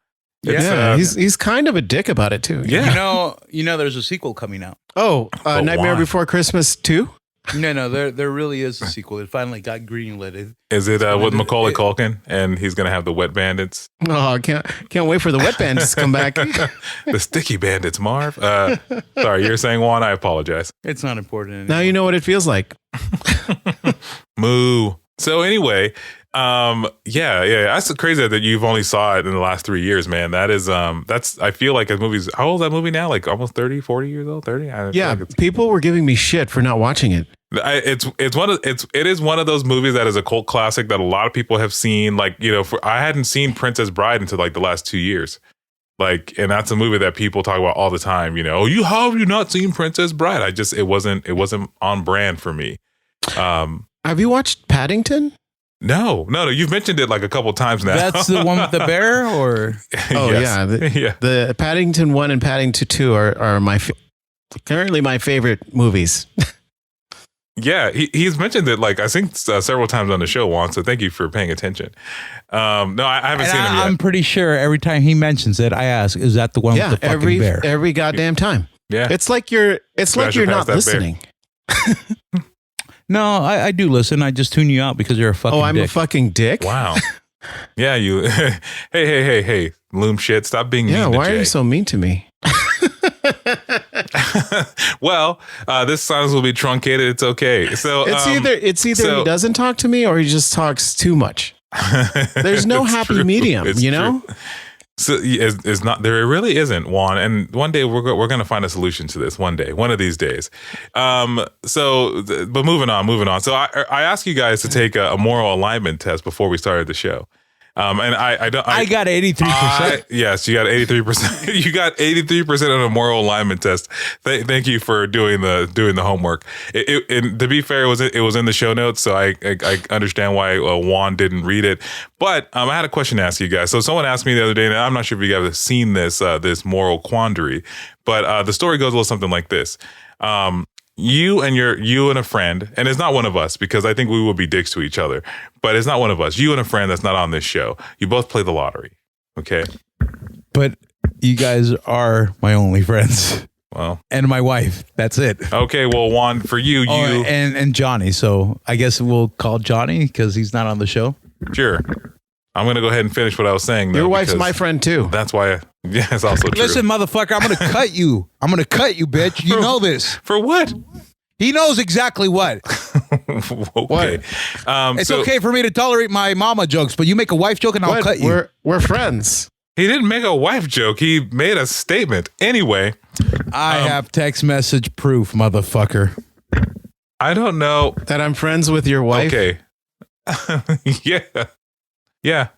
He's kind of a dick about it too. Yeah. You know, there's a sequel coming out. Oh, But Nightmare why? Before Christmas 2? No, there really is a sequel. It finally got greenlit. Is it with Macaulay Culkin, and he's gonna have the wet bandits? Oh, I can't wait for the wet bandits to come back. The sticky bandits, Marv. Sorry, you're saying Juan. I apologize. It's not important anymore. Now you know what it feels like. Moo. So anyway, that's crazy that you've only saw it in the last 3 years, man. That is, I feel like a movie's, how old is that movie now? Like almost 30, 40 years old, 30? Yeah, people were giving me shit for not watching it. It is one of those movies that is a cult classic that a lot of people have seen. I hadn't seen Princess Bride until the last 2 years. And that's a movie that people talk about all the time. How have you not seen Princess Bride? It wasn't on brand for me. Have you watched Paddington? No. You've mentioned it a couple times now. That's the one with the bear, or Oh Yes. yeah, the Paddington 1 and Paddington 2 are currently my favorite movies. Yeah, he's mentioned it I think several times on the show, Juan. So thank you for paying attention. No, I haven't seen him yet. I'm pretty sure every time he mentions it, I ask, "Is that the one with the fucking bear?" every goddamn time. Yeah, It's like you're not listening. No, I do listen. I just tune you out because you're a fucking. Oh, I'm dick. a fucking dick. Wow. Yeah, you. Hey, loom shit. Stop being mean to why Jay. are you so mean to me? Well, this silence will be truncated. It's okay. So It's either he doesn't talk to me or he just talks too much. There's no It's happy true. medium, It's you know? true. So it's not, there really isn't, Juan. And one day we're going to find a solution to this one of these days. But moving on. So I asked you guys to take a moral alignment test before we started the show. And I don't. I got 83%. Yes, you got 83%. You got 83% on a moral alignment test. Thank you for doing the homework. And to be fair, it was in the show notes, so I understand why Juan didn't read it. But I had a question to ask you guys. So someone asked me the other day, and I'm not sure if you guys have seen this moral quandary, but the story goes a little something like this. You and a friend, and it's not one of us because I think we would be dicks to each other, but it's not one of us. You and a friend that's not on this show. You both play the lottery. Okay. But you guys are my only friends. Well, and my wife. That's it. Okay. Well, Juan, for you, and Johnny. So I guess we'll call Johnny because he's not on the show. Sure. I'm going to go ahead and finish what I was saying. Your wife's my friend too. That's why. Yeah, it's also true. Listen, motherfucker, I'm going to cut you. I'm going to cut you, bitch. You know this. For what? He knows exactly what. Okay. It's okay for me to tolerate my mama jokes, but you make a wife joke and I'll cut you. We're friends. He didn't make a wife joke. He made a statement. Anyway. I have text message proof, motherfucker. I don't know. That I'm friends with your wife? Okay. Yeah. Yeah.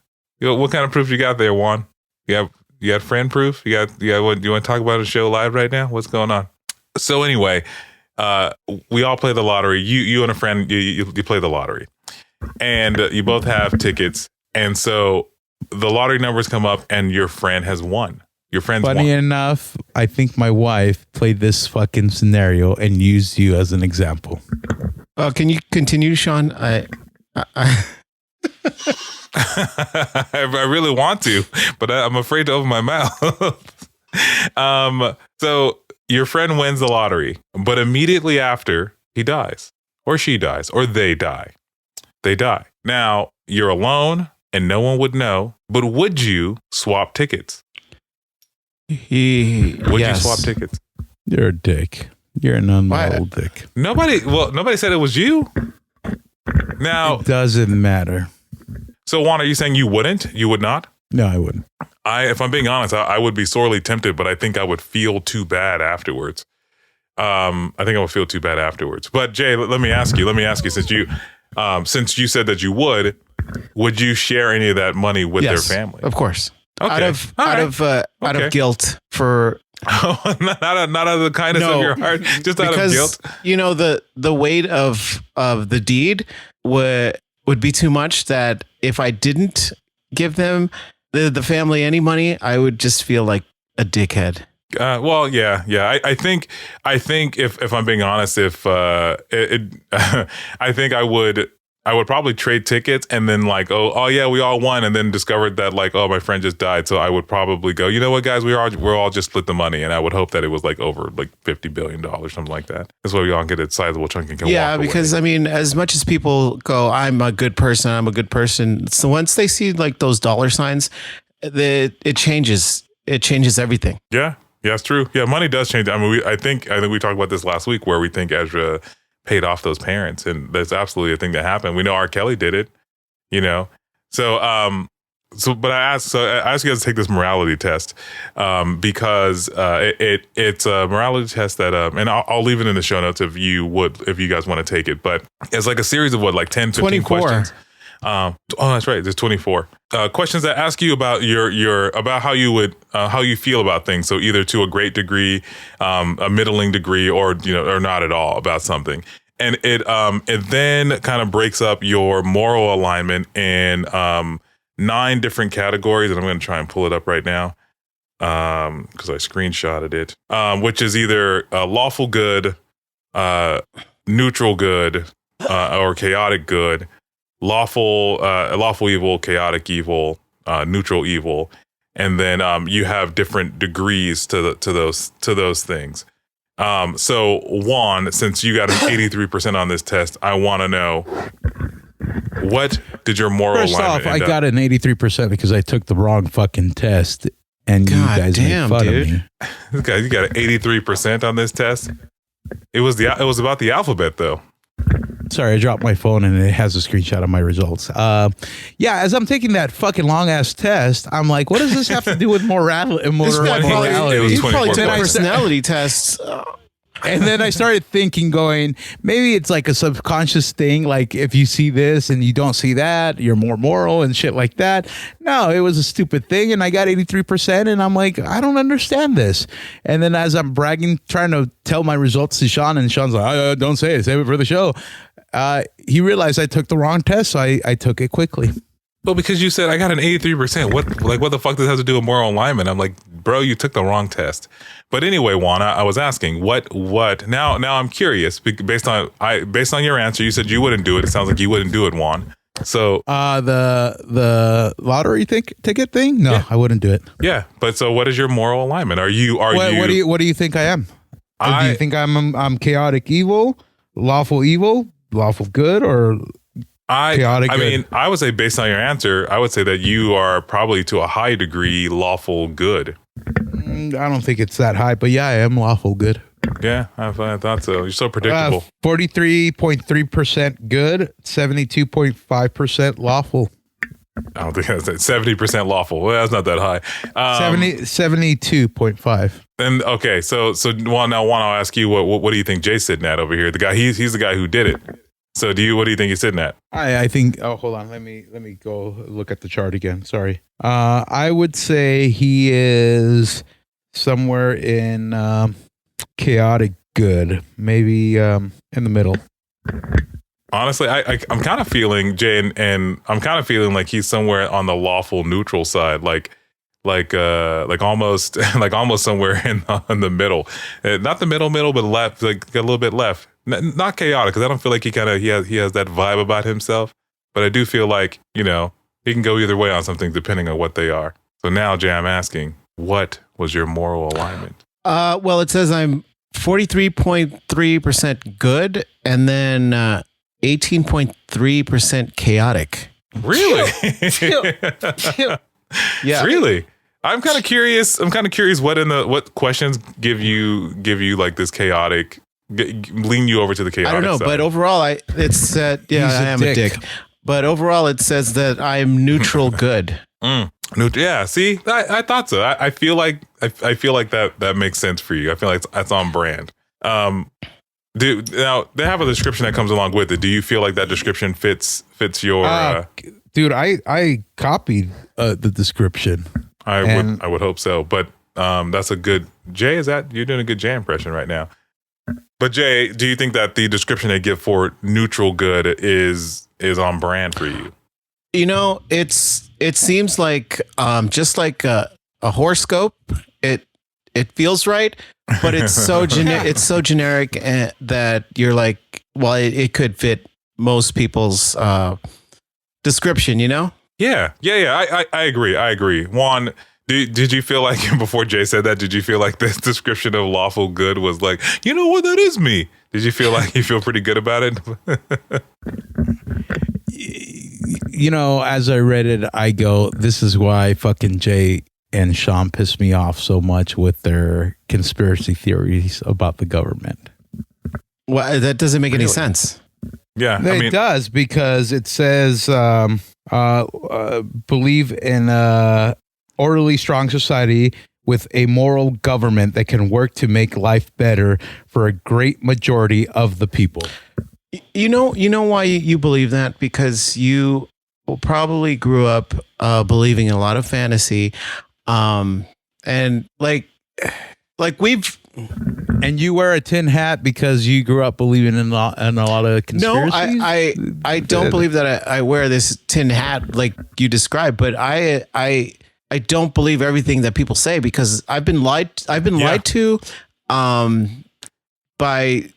What kind of proof you got there, Juan? You got friend proof? You got what, you want to talk about a show live right now? What's going on? So anyway, we all play the lottery. You and a friend, you play the lottery. And you both have tickets. And so the lottery numbers come up and your friend has won. Your friend's won. Funny enough, I think my wife played this fucking scenario and used you as an example. Can you continue, Sean? I I really want to, but I'm afraid to open my mouth. So your friend wins the lottery, but immediately after he dies, or she dies, or they die. They die. Now you're alone and no one would know, but would you swap tickets? Would you swap tickets? You're a dick. You're an unmoral dick. Nobody said it was you. Now it doesn't matter. So Juan, are you saying you wouldn't? You would not? No, I wouldn't. If I'm being honest, I would be sorely tempted, but I think I would feel too bad afterwards. I think I would feel too bad afterwards. But Jay, let me ask you, since you said that you would you share any of that money with their family? Of course. Okay. Out of guilt for not out of the kindness of your heart, just out of guilt. You know, the weight of the deed would be too much, that if I didn't give them the family any money, I would just feel like a dickhead. Well, yeah. I think if I'm being honest, I think I would probably trade tickets and then like, oh yeah, we all won, and then discovered that like, oh, my friend just died. So I would probably go, you know what, guys, we're all just split the money, and I would hope that it was like over like $50 billion, something like that. That's why we all get a sizable chunk and can walk away. Because I mean, as much as people go, I'm a good person. So once they see like those dollar signs, it changes everything. Yeah, it's true. Yeah, money does change. I mean, I think we talked about this last week where we think Ezra paid off those parents, and that's absolutely a thing that happened. We know R. Kelly did it, you know. But I asked you guys to take this morality test because it's a morality test that and I'll leave it in the show notes if you guys want to take it. But it's like a series of 10, 15 questions. That's right. There's 24 questions that ask you about about how you feel about things. So either to a great degree, a middling degree, or not at all about something. And it then kind of breaks up your moral alignment in 9 different categories. And I'm going to try and pull it up right now because I screenshotted it, which is either lawful good, neutral good, or chaotic good. Lawful evil, chaotic evil, neutral evil, and then you have different degrees to those things. So Juan, since you got an 83% on this test, I want to know, what did your moral alignment I got an 83% because I took the wrong fucking test, and you guys made fun of me. This guy, you got an 83% on this test. It was about the alphabet though. Sorry, I dropped my phone and it has a screenshot of my results. As I'm taking that fucking long ass test, I'm like, what does this have to do with morality? It was 24 personality tests. And then I started thinking, going, maybe it's like a subconscious thing. Like if you see this and you don't see that, you're more moral and shit like that. No, it was a stupid thing. And I got 83%. And I'm like, I don't understand this. And then as I'm bragging, trying to tell my results to Sean, and Sean's like, don't say it, save it for the show. He realized I took the wrong test. So I took it quickly. Well, because you said I got an 83%. What the fuck does that have to do with moral alignment? I'm like, bro, you took the wrong test. But anyway, Juan, I was asking what now I'm curious based on your answer. You said you wouldn't do it. It sounds like you wouldn't do it, Juan. So the lottery ticket thing? No, yeah. I wouldn't do it. Yeah. But so what is your moral alignment? What do you think I am? Do you think I'm chaotic evil, lawful good, or chaotic good? I mean, I would say based on your answer, I would say that you are probably to a high degree lawful good. I don't think it's that high, but yeah, I am lawful good. Yeah, I thought so. You're so predictable. 43.3% good, 72.5% lawful. I don't think that's 70% lawful. Well, that's not that high. 72.5. And okay, so Juan, I'll ask you what do you think Jay's sitting at over here? The guy he's the guy who did it. So what do you think he's sitting at? I think, hold on. Let me go look at the chart again. Sorry. I would say he is somewhere in chaotic good, maybe in the middle. Honestly, I'm kind of feeling Jay, and I'm kind of feeling like he's somewhere on the lawful neutral side, like almost somewhere in the middle, not the middle, but left, like a little bit left. Not chaotic, because I don't feel like he has that vibe about himself. But I do feel like, he can go either way on something depending on what they are. So now, Jay, I'm asking, what was your moral alignment? Well, it says I'm 43.3% good, and then 18.3% chaotic. Really? Yeah. Really? I'm kind of curious. What questions give you like this chaotic, lean you over to the chaotic I don't know, side. but overall, I am a dick. But overall, it says that I'm neutral good. Yeah, see, I thought so. I feel like that makes sense for you. I feel like that's on brand. Now they have a description that comes along with it. Do you feel like that description fits your? Dude, I copied the description. I would hope so, but that's a good Jay. You're doing a good Jay impression right now? But Jay, do you think that the description they give for neutral good is on brand for you? It seems like just like a horoscope. It feels right, but it's so it's so generic that you're like, well, it could fit most people's description, Yeah. I agree. Juan, did you feel like before Jay said that? Did you feel like this description of lawful good was like, you know what, that is me? Did you feel like you feel pretty good about it? As I read it, I go, this is why fucking Jay and Sean piss me off so much with their conspiracy theories about the government. Well, that doesn't make any sense. Yeah, it does, because it says believe in a orderly, strong society with a moral government that can work to make life better for a great majority of the people. You know why you believe that? Because you probably grew up believing in a lot of fantasy, and like we've. And you wear a tin hat because you grew up believing in a lot of conspiracies? No, I don't believe that I wear this tin hat like you described, but I don't believe everything that people say, because I've been lied to by.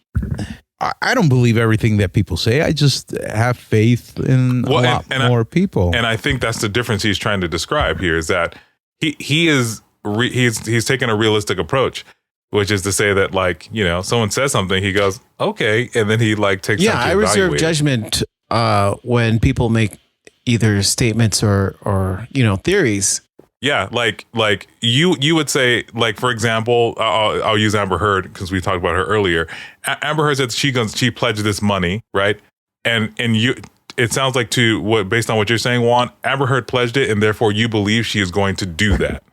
I don't believe everything that people say. I just have faith in a lot more people. And I think that's the difference he's trying to describe here, is that he's taking a realistic approach, which is to say that, like, someone says something, he goes, okay, and then he like takes time to I reserve judgment when people make either statements or theories. Yeah, like you would say, like, for example, I'll use Amber Heard because we talked about her earlier. Amber Heard said she pledged this money, right? And it sounds like, based on what you're saying, Juan, Amber Heard pledged it, and therefore you believe she is going to do that.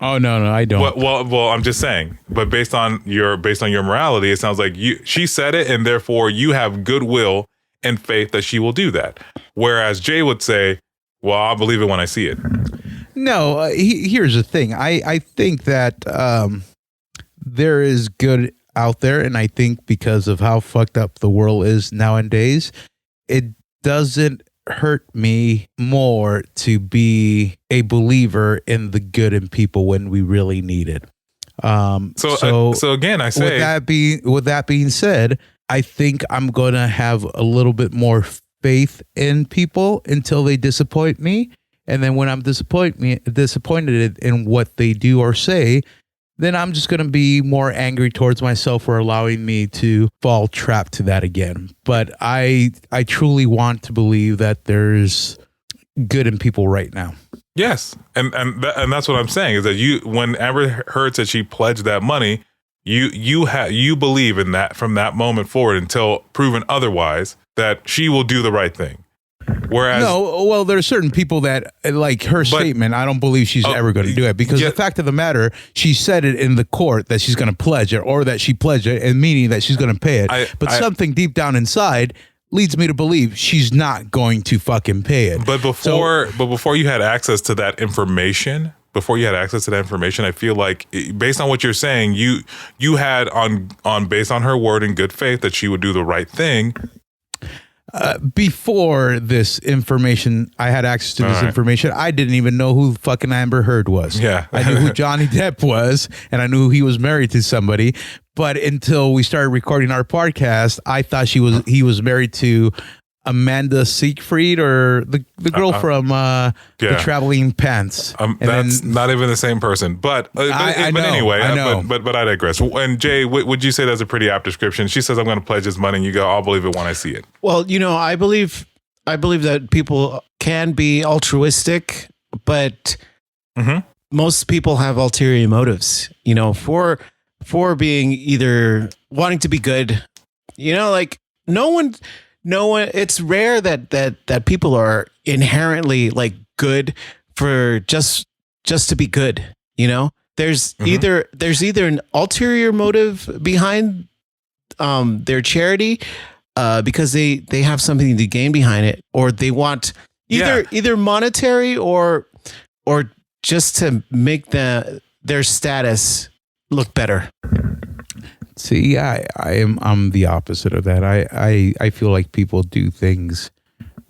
Oh no, I don't. Well, I'm just saying. But based on your morality, it sounds like she said it, and therefore you have goodwill and faith that she will do that. Whereas Jay would say, "Well, I'll believe it when I see it." No, here's the thing. I think that there is good out there, and I think because of how fucked up the world is nowadays, it doesn't hurt me more to be a believer in the good in people when we really need it. So again, I say, with that being said, I think I'm gonna have a little bit more faith in people until they disappoint me, and then when I'm disappointed in what they do or say, then I'm just going to be more angry towards myself for allowing me to fall trapped to that again. But I truly want to believe that there's good in people right now. yes, and that's what I'm saying is that when Amber Heard said she pledged that money, you believe in that from that moment forward until proven otherwise that she will do the right thing. Whereas, no, well, there are certain people that like her statement. I don't believe she's ever going to do it because the fact of the matter, she said it in the court that she's going to pledge it, or that she pledged it, and meaning that she's going to pay it. But something deep down inside leads me to believe she's not going to fucking pay it. But before you had access to that information, I feel like based on what you're saying, you had based on her word and good faith that she would do the right thing. Before this information, I had access to this information. I didn't even know who fucking Amber Heard was. Yeah. I knew who Johnny Depp was, and I knew he was married to somebody. But until we started recording our podcast, I thought he was married to Amanda Seyfried, or the girl from the Traveling Pants. That's not even the same person. But anyway, I know. But I digress. And Jay, would you say that's a pretty apt description? She says, "I'm going to pledge this money," and you go, "I'll believe it when I see it." Well, I believe that people can be altruistic, but most people have ulterior motives. For being either wanting to be good. Like no one. It's rare that people are inherently like good for just to be good. There's either an ulterior motive behind their charity because they have something to gain behind it, or they want either monetary or just to make their status look better. See, I'm the opposite of that. I feel like people do things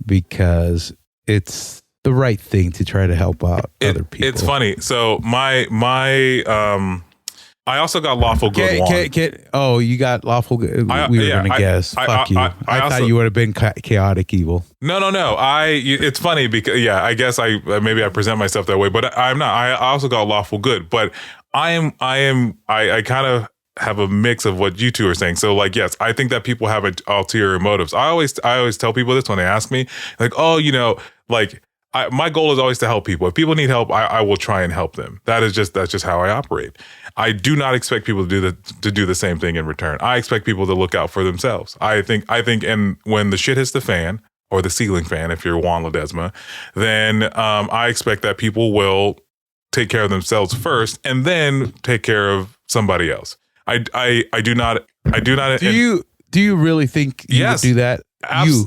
because it's the right thing to try to help out other people. It's funny. So my I also got lawful good one. You got lawful good. We were gonna guess. Fuck you. I thought you would have been chaotic evil. No. It's funny because I guess I present myself that way, but I'm not. I also got lawful good, but I kind of have a mix of what you two are saying. So like, yes, I think that people have ulterior motives. I always tell people this when they ask me, like, my goal is always to help people. If people need help, I will try and help them. That's just how I operate. I do not expect people to do the same thing in return. I expect people to look out for themselves. I think, and when the shit hits the fan, or the ceiling fan, if you're Juan Ledesma, then I expect that people will take care of themselves first, and then take care of somebody else. I do not. Do you really think you would do that? You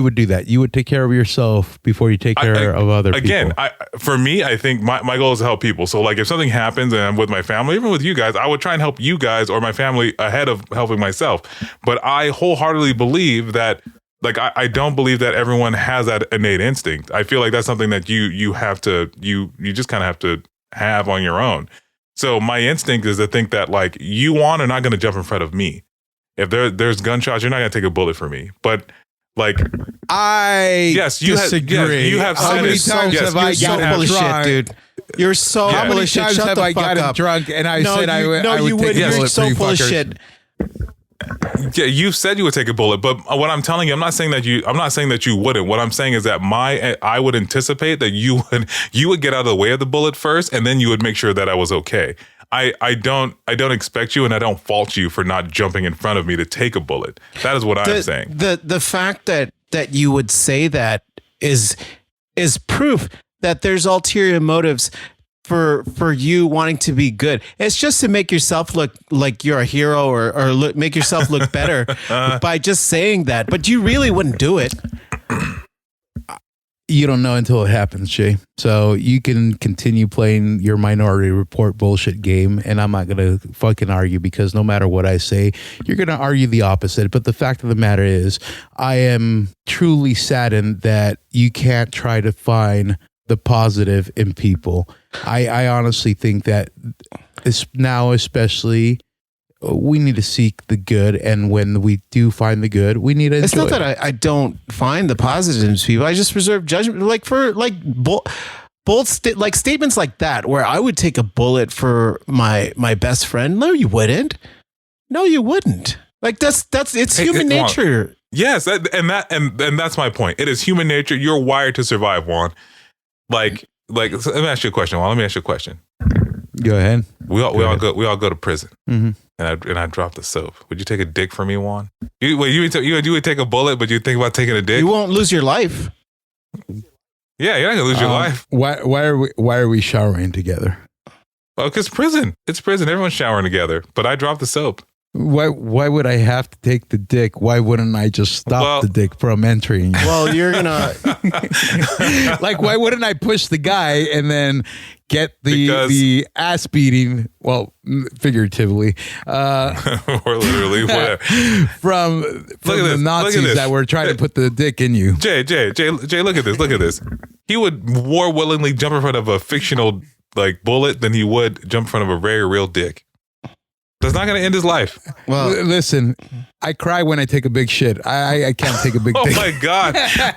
would do that. You would take care of yourself before you take care of other people. Again, for me, I think my goal is to help people. So like if something happens and I'm with my family, even with you guys, I would try and help you guys or my family ahead of helping myself. But I wholeheartedly believe that, like, I don't believe that everyone has that innate instinct. I feel like that's something that you have to, you just kind of have to have on your own. So my instinct is to think that, like, you are not going to jump in front of me. If there's gunshots, you're not going to take a bullet for me. But like, disagree. You have How many times have I gotten full of shit, dude? You're so full of shit. Shut the fuck up. Drunk and I said I would take a bullet. You're so full of shit. Yeah, you said you would take a bullet, but what I'm telling you, I'm not saying that you wouldn't. What I'm saying is that I would anticipate that you would get out of the way of the bullet first, and then you would make sure that I was okay. I don't expect you, and I don't fault you for not jumping in front of me to take a bullet. That is what I'm saying. The fact that you would say that is proof that there's ulterior motives for you wanting to be good. It's just to make yourself look like you're a hero or make yourself look better by just saying that. But you really wouldn't do it. You don't know until it happens, Jay. So you can continue playing your Minority Report bullshit game, and I'm not going to fucking argue, because no matter what I say, you're going to argue the opposite. But the fact of the matter is, I am truly saddened that you can't try to find the positive in people. I honestly think that now especially, we need to seek the good, and when we do find the good, we need to enjoy It's not that I don't find the positives in people. I just reserve judgment, like for bold statements like that, where I would take a bullet for my best friend. No, you wouldn't. No, you wouldn't. Like it's human nature. Yes, and that's my point. It is human nature. You're wired to survive, Juan. Like so let me ask you a question, Juan. Let me ask you a question. Go ahead. We all go to prison. Mm-hmm. And I drop the soap. Would you take a dick from me, Juan? You would take a bullet, but you think about taking a dick? You won't lose your life. Yeah, you're not gonna lose your life. Why are we showering together? Oh, because prison. It's prison. Everyone's showering together. But I dropped the soap. Why would I have to take the dick? Why wouldn't I just stop the dick from entering? Well, you're gonna like, why wouldn't I push the guy and then get the ass beating? Well, figuratively, or literally, whatever. from the Nazis that were trying to put the dick in you. Jay, look at this. He would more willingly jump in front of a fictional bullet than he would jump in front of a very real dick. That's not going to end his life. Well, listen, I cry when I take a big shit. I can't take a big dick.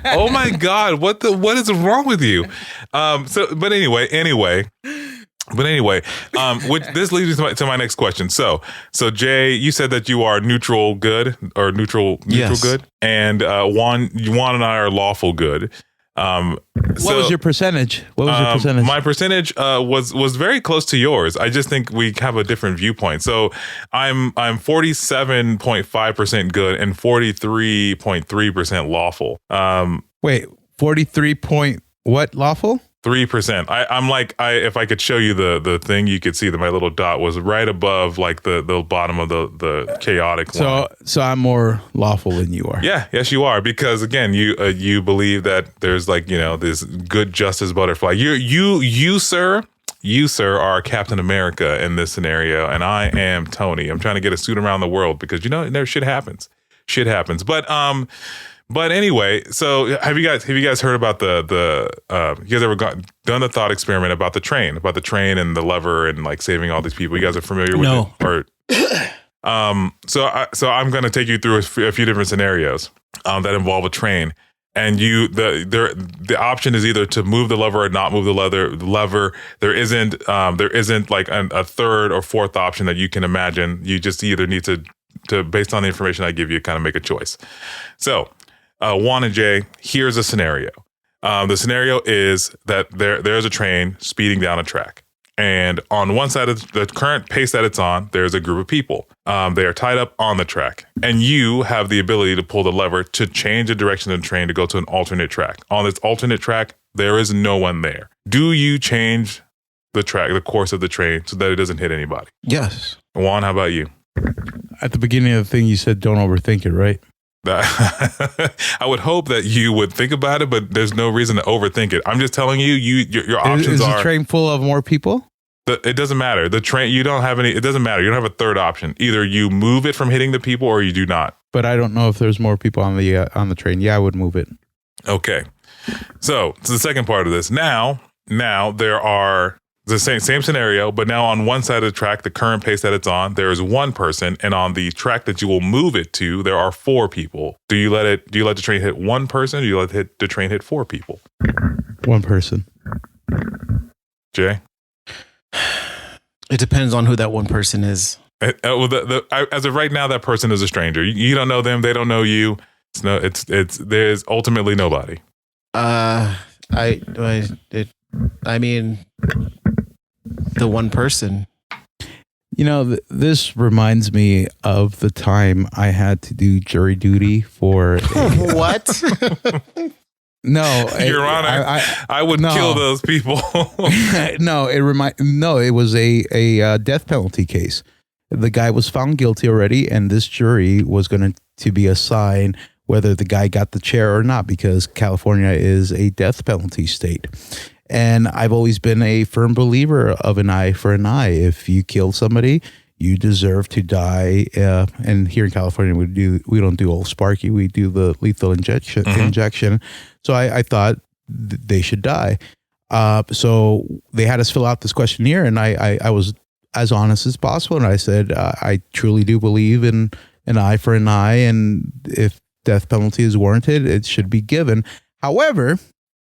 Oh my God. What is wrong with you? But anyway, which this leads me to my next question. So Jay, you said that you are neutral good or neutral yes. good, and Juan and I are lawful good. What was your percentage? My percentage was very close to yours. I just think we have a different viewpoint. So I'm 47.5% good and 43.3% lawful. Wait, 43 point what lawful? 3%. I'm like, if I could show you the thing, you could see that my little dot was right above the bottom of the chaotic line. So I'm more lawful than you are. Yeah, yes you are, because again, you believe that there's this good justice butterfly. You sir are Captain America in this scenario, and I am Tony. I'm trying to get a suit around the world because shit happens. But anyway, so have you guys heard about the you guys ever done the thought experiment about the train and the lever and saving all these people? You guys are familiar with it? Or so I'm going to take you through a few different scenarios that involve a train, and the option is either to move the lever or not move the lever. There isn't like a third or fourth option that you can imagine. You just either need to based on the information I give you, kind of make a choice. So Juan and Jay, here's a scenario. The scenario is that there's a train speeding down a track. And on one side of the current pace that it's on, there's a group of people. They are tied up on the track. And you have the ability to pull the lever to change the direction of the train to go to an alternate track. On this alternate track, there is no one there. Do you change the course of the train so that it doesn't hit anybody? Yes. Juan, how about you? At the beginning of the thing, you said don't overthink it, right? I would hope that you would think about it, but there's no reason to overthink it. I'm just telling you, your options are. Is the train full of more people? It doesn't matter. The train, you don't have any. It doesn't matter. You don't have a third option. Either you move it from hitting the people, or you do not. But I don't know if there's more people on the train. Yeah, I would move it. Okay, so the second part of this. Now there are the same scenario, but now on one side of the track, the current pace that it's on, there is one person, and on the track that you will move it to, there are four people. Do you let the train hit one person, or do you let the train hit four people? One person. Jay? It depends on who that one person is. As of right now, that person is a stranger. You don't know them; they don't know you. There's ultimately nobody. I mean, the one person. This reminds me of the time I had to do jury duty for what? No, Your Honor, I would kill those people. No, it was a death penalty case. The guy was found guilty already, and this jury was going to be assigned whether the guy got the chair or not, because California is a death penalty state. And I've always been a firm believer of an eye for an eye. If you kill somebody, you deserve to die. And here in California, we don't do old Sparky. We do the lethal injection. So I thought they should die. So they had us fill out this questionnaire, and I was as honest as possible. And I said, I truly do believe in an eye for an eye. And if death penalty is warranted, it should be given. However,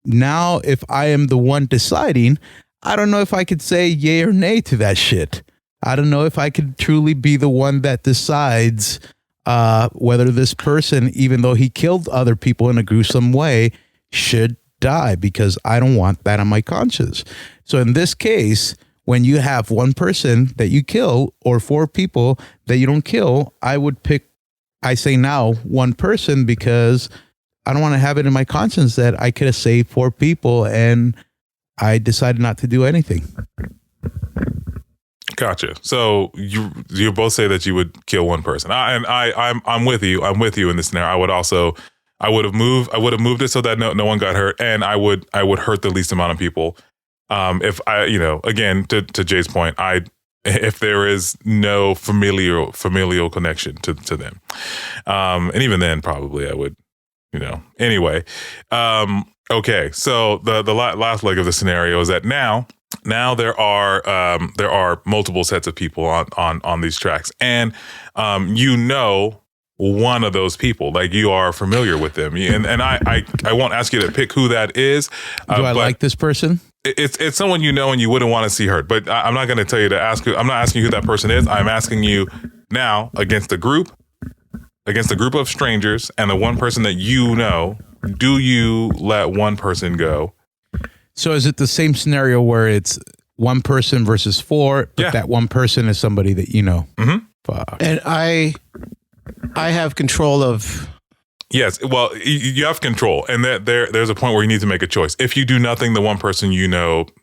now if I am the one deciding, I don't know if I could say yay or nay to that shit. I don't know if I could truly be the one that decides whether this person, even though he killed other people in a gruesome way, should die, because I don't want that on my conscience. So in this case, when you have one person that you kill or four people that you don't kill, I would pick, I say now, one person, because I don't want to have it in my conscience that I could have saved four people and I decided not to do anything. Gotcha. So you both say that you would kill one person, I'm with you. I'm with you in this scenario. I would have moved it so that no one got hurt, and I would hurt the least amount of people. If I, again, to Jay's point, if there is no familial connection to them, and even then probably I would, anyway. Okay. So the last leg of the scenario is that now there are multiple sets of people on these tracks, and one of those people, like you are familiar with them, and I won't ask you to pick who that is. Do I like this person? It's someone and you wouldn't want to see hurt, but I'm not going to tell you to ask you. I'm not asking you who that person is. I'm asking you now against a group of strangers and the one person that do you let one person go? So is it the same scenario where it's one person versus four, but that one person is somebody that you know? Mm-hmm. Fuck. And I have control of... Yes, well, you have control, and there's a point where you need to make a choice. If you do nothing, the one person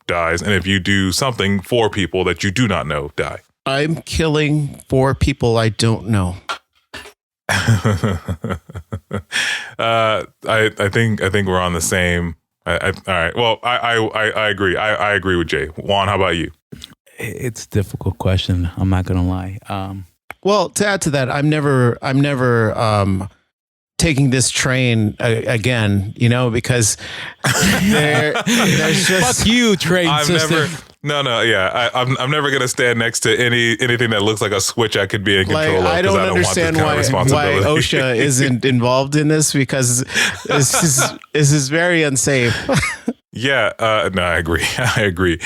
dies, and if you do something, four people that you do not know die. I'm killing four people I don't know. I think we're on the same. All right. Well, I agree. I agree with Jay. Juan, how about you? It's a difficult question. I'm not gonna lie. Well, to add to that, I'm never taking this train again, because there's just... Fuck you, train system. I'm never gonna stand next to anything that looks like a switch I could be in control of. I don't understand why OSHA isn't involved in this, because this is very unsafe. No, I agree.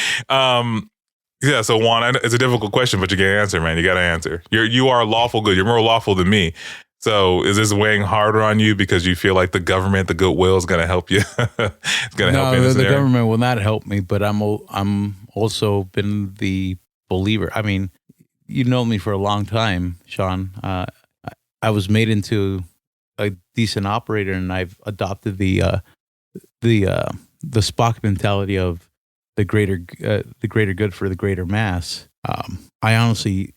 Yeah, so Juan, it's a difficult question, but you can't answer, man. You got to answer. You are lawful good. You're more lawful than me. So is this weighing harder on you because you feel like the government, the goodwill, is going to help you? It's going to help you in this the scenario? Government will not help me, but I'm also been the believer. I mean, you know me for a long time, Sean. I was made into a decent operator, and I've adopted the Spock mentality of the greater good for the greater mass. I honestly,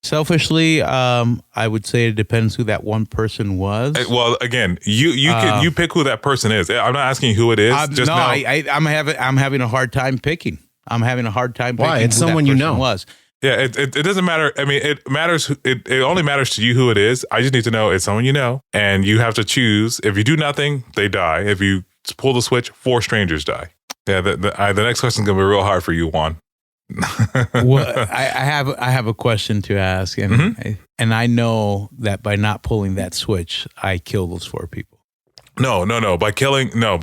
selfishly, I would say it depends who that one person was. Well, again, you pick who that person is. I'm not asking you who it is. I'm having a hard time picking. I'm having a hard time picking. Why? It's who someone that you person know. was. Yeah, it doesn't matter. I mean, it matters. It only matters to you who it is. I just need to know it's someone you know, and you have to choose. If you do nothing, they die. If you pull the switch, 4 strangers die. Yeah, the next question is gonna be real hard for you, Juan. Well, I have a question to ask, and I know that by not pulling that switch, I kill those 4 people. No. By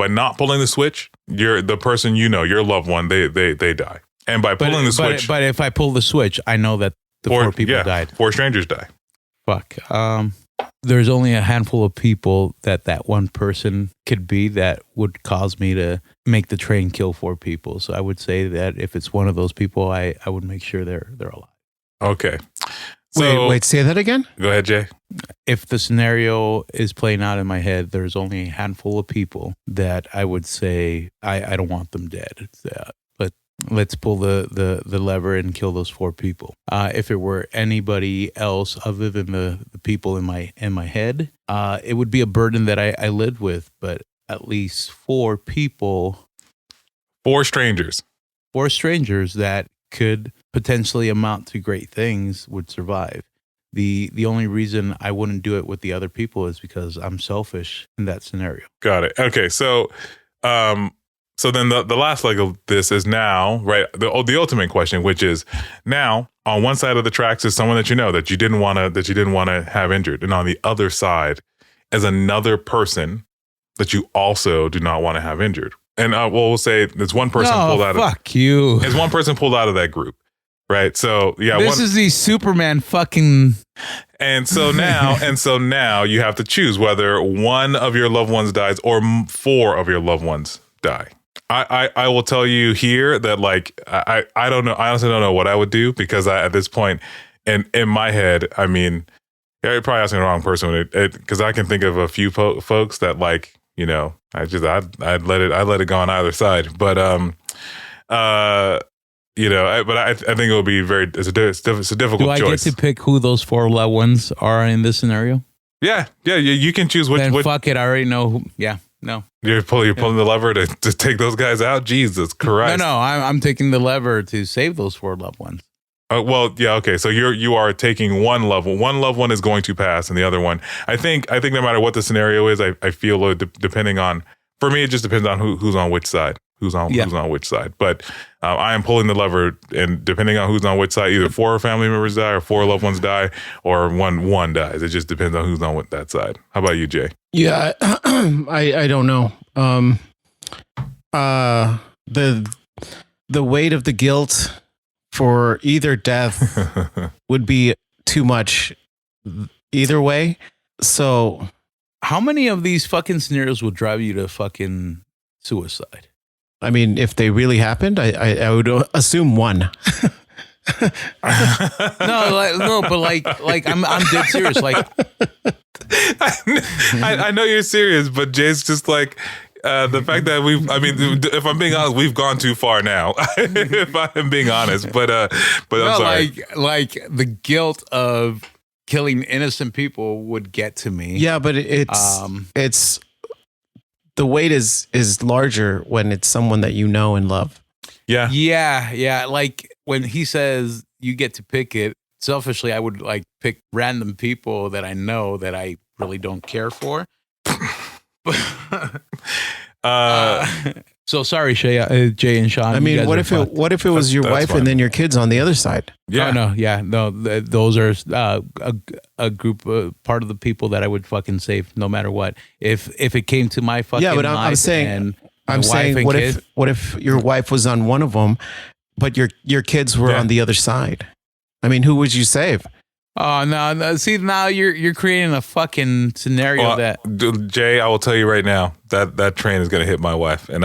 not pulling the switch, the person your loved one, they die. And by pulling the switch, but if I pull the switch, I know that the 4 people died. 4 strangers die. Fuck. There's only a handful of people that one person could be that would cause me to make the train kill 4 people. So I would say that if it's one of those people, I would make sure they're alive. Okay. Wait, say that again? Go ahead, Jay. If the scenario is playing out in my head, there's only a handful of people that I would say I don't want them dead. But let's pull the lever and kill those 4 people. If it were anybody else other than the people in my head, it would be a burden that I lived with. But at least 4 people, 4 strangers. 4 strangers that could potentially amount to great things would survive. The only reason I wouldn't do it with the other people is because I'm selfish in that scenario. Got it. Okay, so then the last leg of this is now, right, the ultimate question, which is now on one side of the tracks is someone that you know that you didn't want to have injured, and on the other side is another person that you also do not want to have injured. And we'll say there's one person pulled out of fuck you. There's one person pulled out of that group. Right. So yeah, this is the Superman fucking. And so now you have to choose whether one of your loved ones dies or 4 of your loved ones die. I will tell you here that like I don't know. I honestly don't know what I would do because at this point in my head, I mean, you're probably asking the wrong person because I can think of a few folks that like, you know, I'd let it go on either side, but you know, but I think it would be it's a difficult choice. Do I get to pick who those 4 loved ones are in this scenario? Yeah, you can choose which. Then fuck it, I already know who. Yeah, no. You're pulling the lever to take those guys out. Jesus Christ! No, I'm taking the lever to save those 4 loved ones. Well, yeah, okay. So you are taking one loved one. One loved one is going to pass, and the other one. I think no matter what the scenario is, I feel depending on. For me, it just depends on who's on which side. Who's on which side. But I am pulling the lever, and depending on who's on which side, either 4 family members die or 4 loved ones die or one dies. It just depends on who's on that side. How about you, Jay? Yeah, I don't know. The weight of the guilt for either death would be too much either way. So how many of these fucking scenarios would drive you to fucking suicide? I mean, if they really happened, I would assume 1. But I'm dead serious. Like, I know you're serious, but Jay's just like the fact that if I'm being honest, we've gone too far now. If I'm being honest, but I'm sorry. Like the guilt of killing innocent people would get to me. Yeah, but it's. The weight is larger when it's someone that you know and love. Yeah. Yeah. Like when he says you get to pick it, selfishly, I would like pick random people that I know that I really don't care for. So sorry, Jay and Sean. I mean, what if it was your wife and then your kids on the other side? Yeah. No. Those are a group, part of the people that I would fucking save no matter what. If it came to my fucking I'm saying what if your wife was on one of them, but your kids were on the other side? I mean, who would you save? Oh no! See, now you're creating a fucking scenario that Jay, I will tell you right now that train is going to hit my wife, and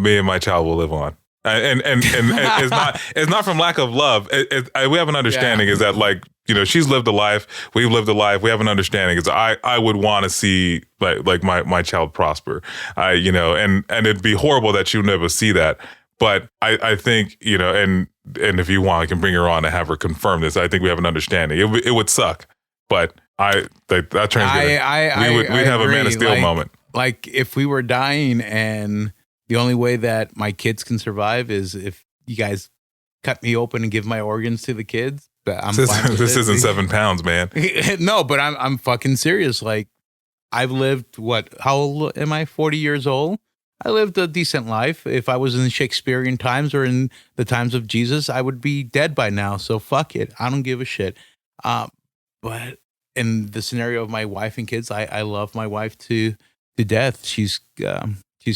me and my child will live on. And it's not from lack of love. We have an understanding is that like, you know, she's lived a life, we've lived a life. We have an understanding is I would want to see like my child prosper. You know, and it'd be horrible that she would never see that. But I think, you know, and if you want, I can bring her on and have her confirm this. I think we have an understanding. It would suck, but that train's we'd have a Man of Steel moment. Like if we were dying and the only way that my kids can survive is if you guys cut me open and give my organs to the kids. But This isn't 7 pounds, man. No, but I'm fucking serious. Like I've lived how old am I? 40 years old. I lived a decent life. If I was in Shakespearean times or in the times of Jesus, I would be dead by now. So fuck it. I don't give a shit. But in the scenario of my wife and kids, I love my wife to death. She's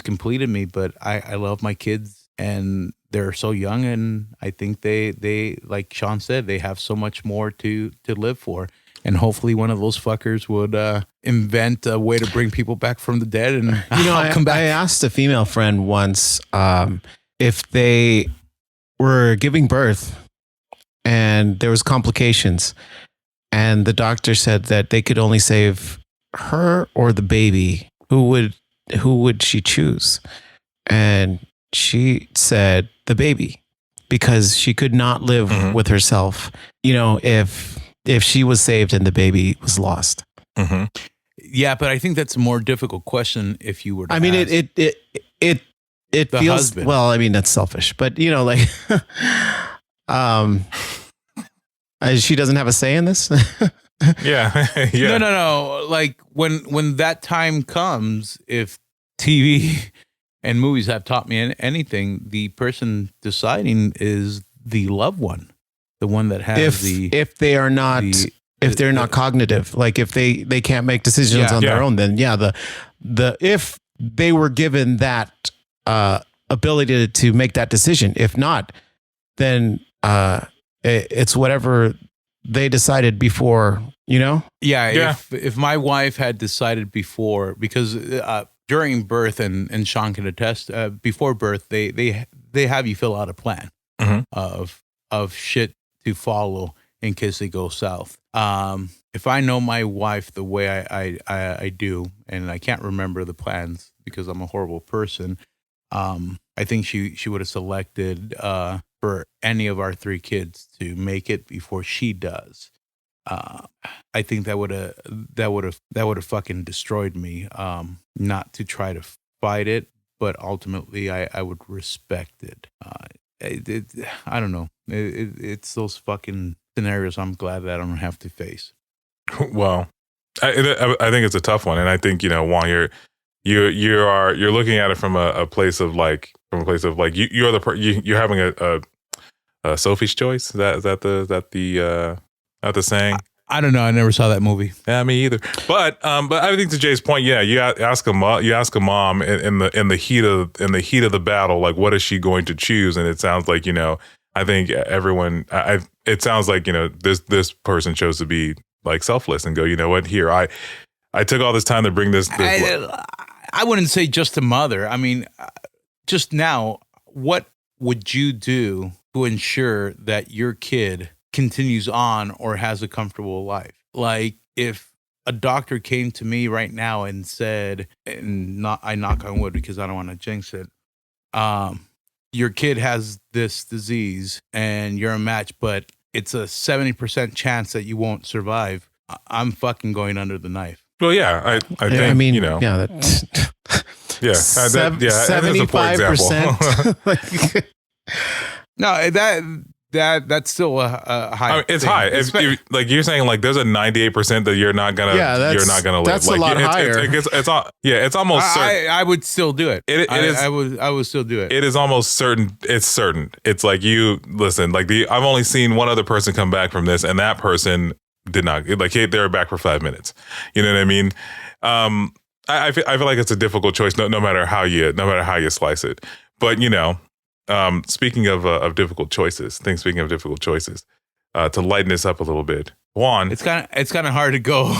completed me, but I love my kids and they're so young. And I think they like Sean said, they have so much more to live for. And hopefully one of those fuckers would invent a way to bring people back from the dead and come back. I asked a female friend once if they were giving birth and there was complications. And the doctor said that they could only save her or the baby. Who would she choose? And she said the baby, because she could not live with herself, if she was saved and the baby was lost. Yeah, but I think that's a more difficult question if you were to I mean, ask it the feels husband. well. I mean, that's selfish, but she doesn't have a say in this. Yeah. Yeah. No. Like when that time comes, if TV and movies have taught me anything, the person deciding is the loved one, the one that has if they are not if they're not cognitive, like if they can't make decisions on their own, then if they were given that ability to make that decision. If not, then it's whatever they decided before, Yeah. If my wife had decided before, because during birth, and Sean can attest, before birth, they have you fill out a plan of shit to follow in case they go south. If I know my wife the way I do, and I can't remember the plans because I'm a horrible person, I think she would have selected for any of our 3 kids to make it before she does. I think that would have fucking destroyed me. Not to try to fight it, but ultimately I would respect it. I don't know. It's those fucking scenarios I'm glad that I don't have to face. Well, I think it's a tough one, and I think Juan, you're looking at it from a place of like you're having a Sophie's choice. Is that the saying? I don't know. I never saw that movie. Yeah, me either. But I think to Jay's point, yeah, you ask a mom in the heat of the battle, like what is she going to choose? And it sounds like I think everyone. It sounds like this person chose to be like selfless and go. You know what? Here, I took all this time to bring this. I wouldn't say just a mother. I mean, just now, what would you do to ensure that your kid continues on or has a comfortable life? Like if a doctor came to me right now and said, I knock on wood because I don't want to jinx it, your kid has this disease and you're a match, but it's a 70% chance that you won't survive. I'm fucking going under the knife. Well, yeah, I think, I mean, yeah, that's yeah, 75%. No, that's still a high. I mean, it's thing. high. If you're saying like there's a 98% that you're not gonna live. That's like, a lot higher. It's almost certain. I would still do it. I would still do it. It is almost certain. It's certain. It's like listen. Like I've only seen one other person come back from this, and that person did not. Like they were back for 5 minutes. You know what I mean? I feel like it's a difficult choice, no matter how you slice it. But speaking of difficult choices, to lighten this up a little bit, Juan, it's kind of hard to go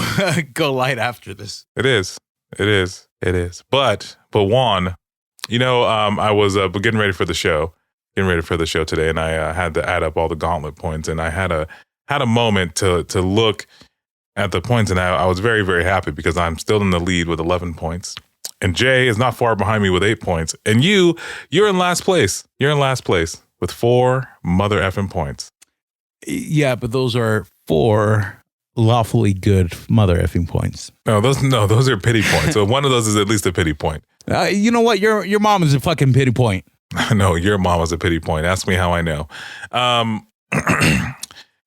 light after this. It is. But Juan, I was getting ready for the show today, and I had to add up all the gauntlet points, and I had a moment to look at the points, and I was very, very happy because I'm still in the lead with 11 points. And Jay is not far behind me with 8 points. And you're in last place. You're in last place with 4 mother effing points. Yeah, but those are 4 lawfully good mother effing points. No, those are pity points. So one of those is at least a pity point. You know what? Your mom is a fucking pity point. No, your mom was a pity point. Ask me how I know.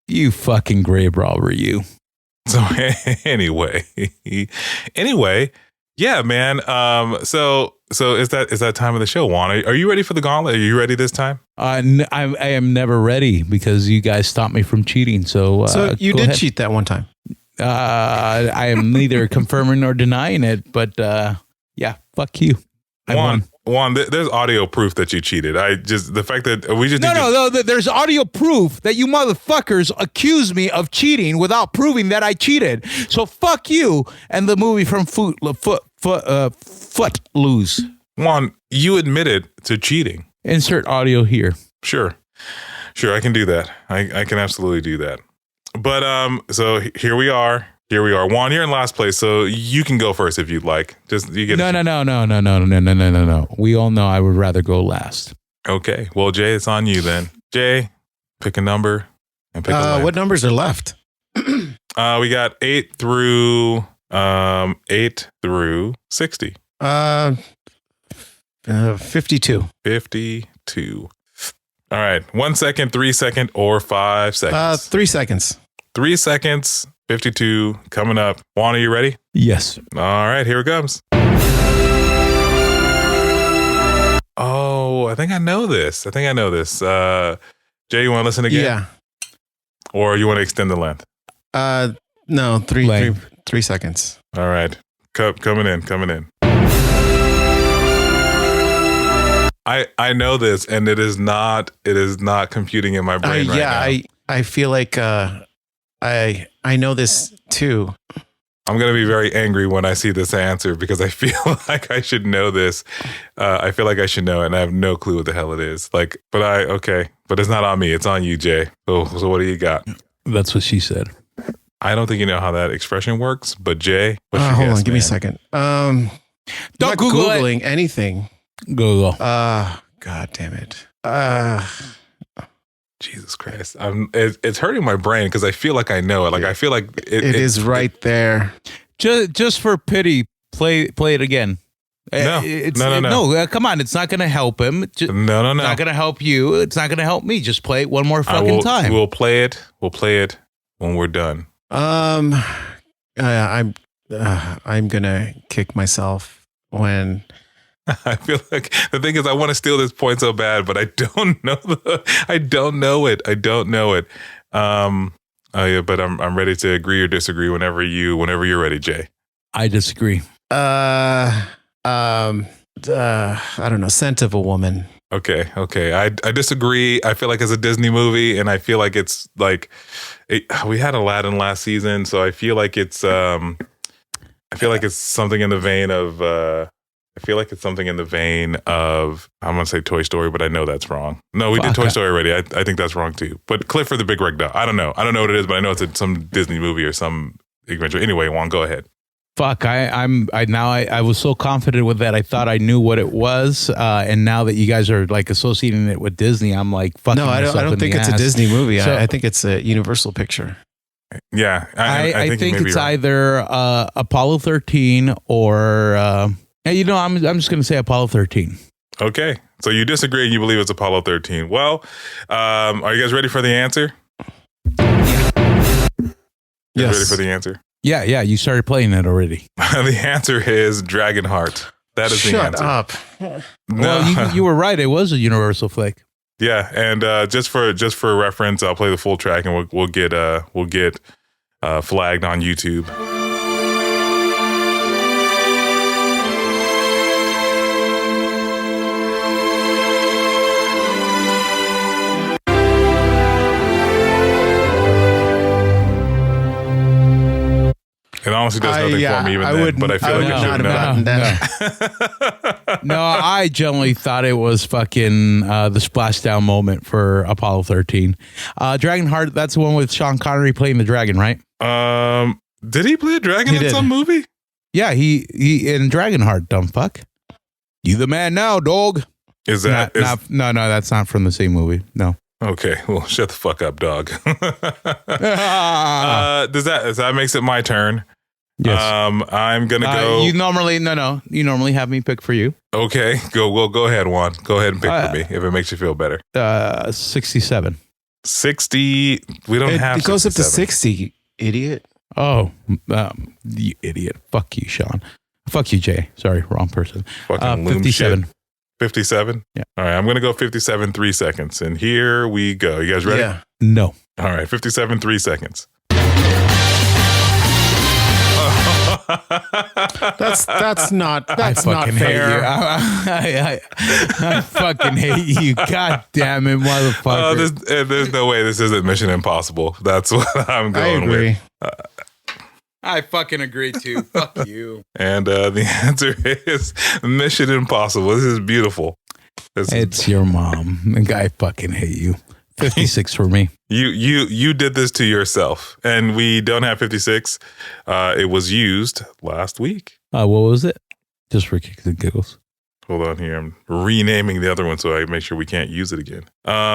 You fucking grave robber, you. So anyway, yeah, man. So is that time of the show, Juan? Are you ready for the gauntlet? Are you ready this time? I am never ready because you guys stopped me from cheating. So you did cheat that one time. I am neither confirming nor denying it, but yeah, fuck you. Juan, there's audio proof that you cheated. The fact that we just no. There's audio proof that you motherfuckers accused me of cheating without proving that I cheated. So fuck you and the movie from Footloose. Juan, you admitted to cheating. Insert audio here. Sure. Sure, I can do that. I can absolutely do that. But so here we are. Here we are. Juan, you're in last place, so you can go first if you'd like. Just you get No. We all know I would rather go last. Okay. Well, Jay, it's on you then. Jay, pick a number and pick a line. What numbers are left? We got 8 through 60. 52. 52. All right. 1 second, 3 second, or 5 seconds. 3 seconds. 3 seconds. 52 coming up. Juan, are you ready? Yes. All right, here it comes. Oh, I think I know this. Jay, you want to listen again? Yeah. Or you want to extend the length? No, three Lame. 3 seconds. All right. Coming in. I know this, and it is not computing in my brain right now. I feel like I know this too. I'm going to be very angry when I see this answer because I feel like I should know this. I feel like I should know it, and I have no clue what the hell it is. But it's not on me. It's on you, Jay. So what do you got? That's what she said. I don't think you know how that expression works, but Jay, what's your Hold guess, on, give me a man? second. Don't not Google it. Googling anything. Google. God damn it. Jesus Christ. It's hurting my brain because I feel like I know it. Like I feel like it is right there. Just for pity, play it again. No. No. No, come on. It's not going to help him. No. It's not going to help you. It's not going to help me. Just play it one more We'll time. We'll play it when we're done. I'm gonna kick myself when I feel like the thing is I want to steal this point so bad, but I don't know it. Yeah, but I'm ready to agree or disagree whenever you're ready, Jay. I disagree. I don't know, Scent of a Woman. Okay. I disagree. I feel like it's a Disney movie, and I feel like it's like we had Aladdin last season, so I feel like it's something in the vein of I'm gonna say Toy Story, but I know that's wrong. No, we did Toy Story already. I think that's wrong too. But Clifford the Big Red Dog. I don't know what it is, but I know it's some Disney movie or some adventure. Anyway, Juan, go ahead. Fuck! I was so confident with that. I thought I knew what it was, and now that you guys are like associating it with Disney, I'm like, fucking. No, I don't think it's a Disney movie. I think it's a Universal picture. Yeah, I think it's right. Either Apollo 13 or I'm just gonna say Apollo 13. Okay, so you disagree and you believe it's Apollo 13. Well, are you guys ready for the answer? Yes. Ready for the answer? Yeah, you started playing it already. The answer is Dragonheart. That is the answer. Shut up. No. Well, you were right. It was a Universal flick. Yeah, and just for reference, I'll play the full track, and we'll get flagged on YouTube. It honestly does nothing for me even then, but I feel like it should know. No, I generally thought it was fucking the splashdown moment for Apollo 13. Dragonheart, that's the one with Sean Connery playing the dragon, right? Did he play a dragon in some movie? Yeah, he in Dragonheart, dumb fuck. You the man now, dog. Is that no, that's not from the same movie. No. Okay, well, shut the fuck up, dog. Does that makes it my turn? Yes. I'm gonna go. You normally have me pick for you. Okay, go ahead, Juan. Go ahead and pick for me if it makes you feel better. 67. 60. We don't have. It goes up to 67. 60, idiot. Oh, you idiot! Fuck you, Sean. Fuck you, Jay. Sorry, wrong person. Fucking loom 57. shit. 57? Yeah. All right, I'm going to go 57, 3 seconds. And here we go. You guys ready? Yeah. No. All right, 57, 3 seconds. That's not fair. I fucking hate you. God damn it, motherfucker. There's no way this isn't Mission Impossible. That's what I'm going with. I fucking agree too. Fuck you. And the answer is Mission Impossible. This is beautiful. It's your mom. I fucking hate you. 56 for me. You did this to yourself, and we don't have 56. It was used last week. What was it? Just for kicks and giggles. Hold on here. I'm renaming the other one so I make sure we can't use it again.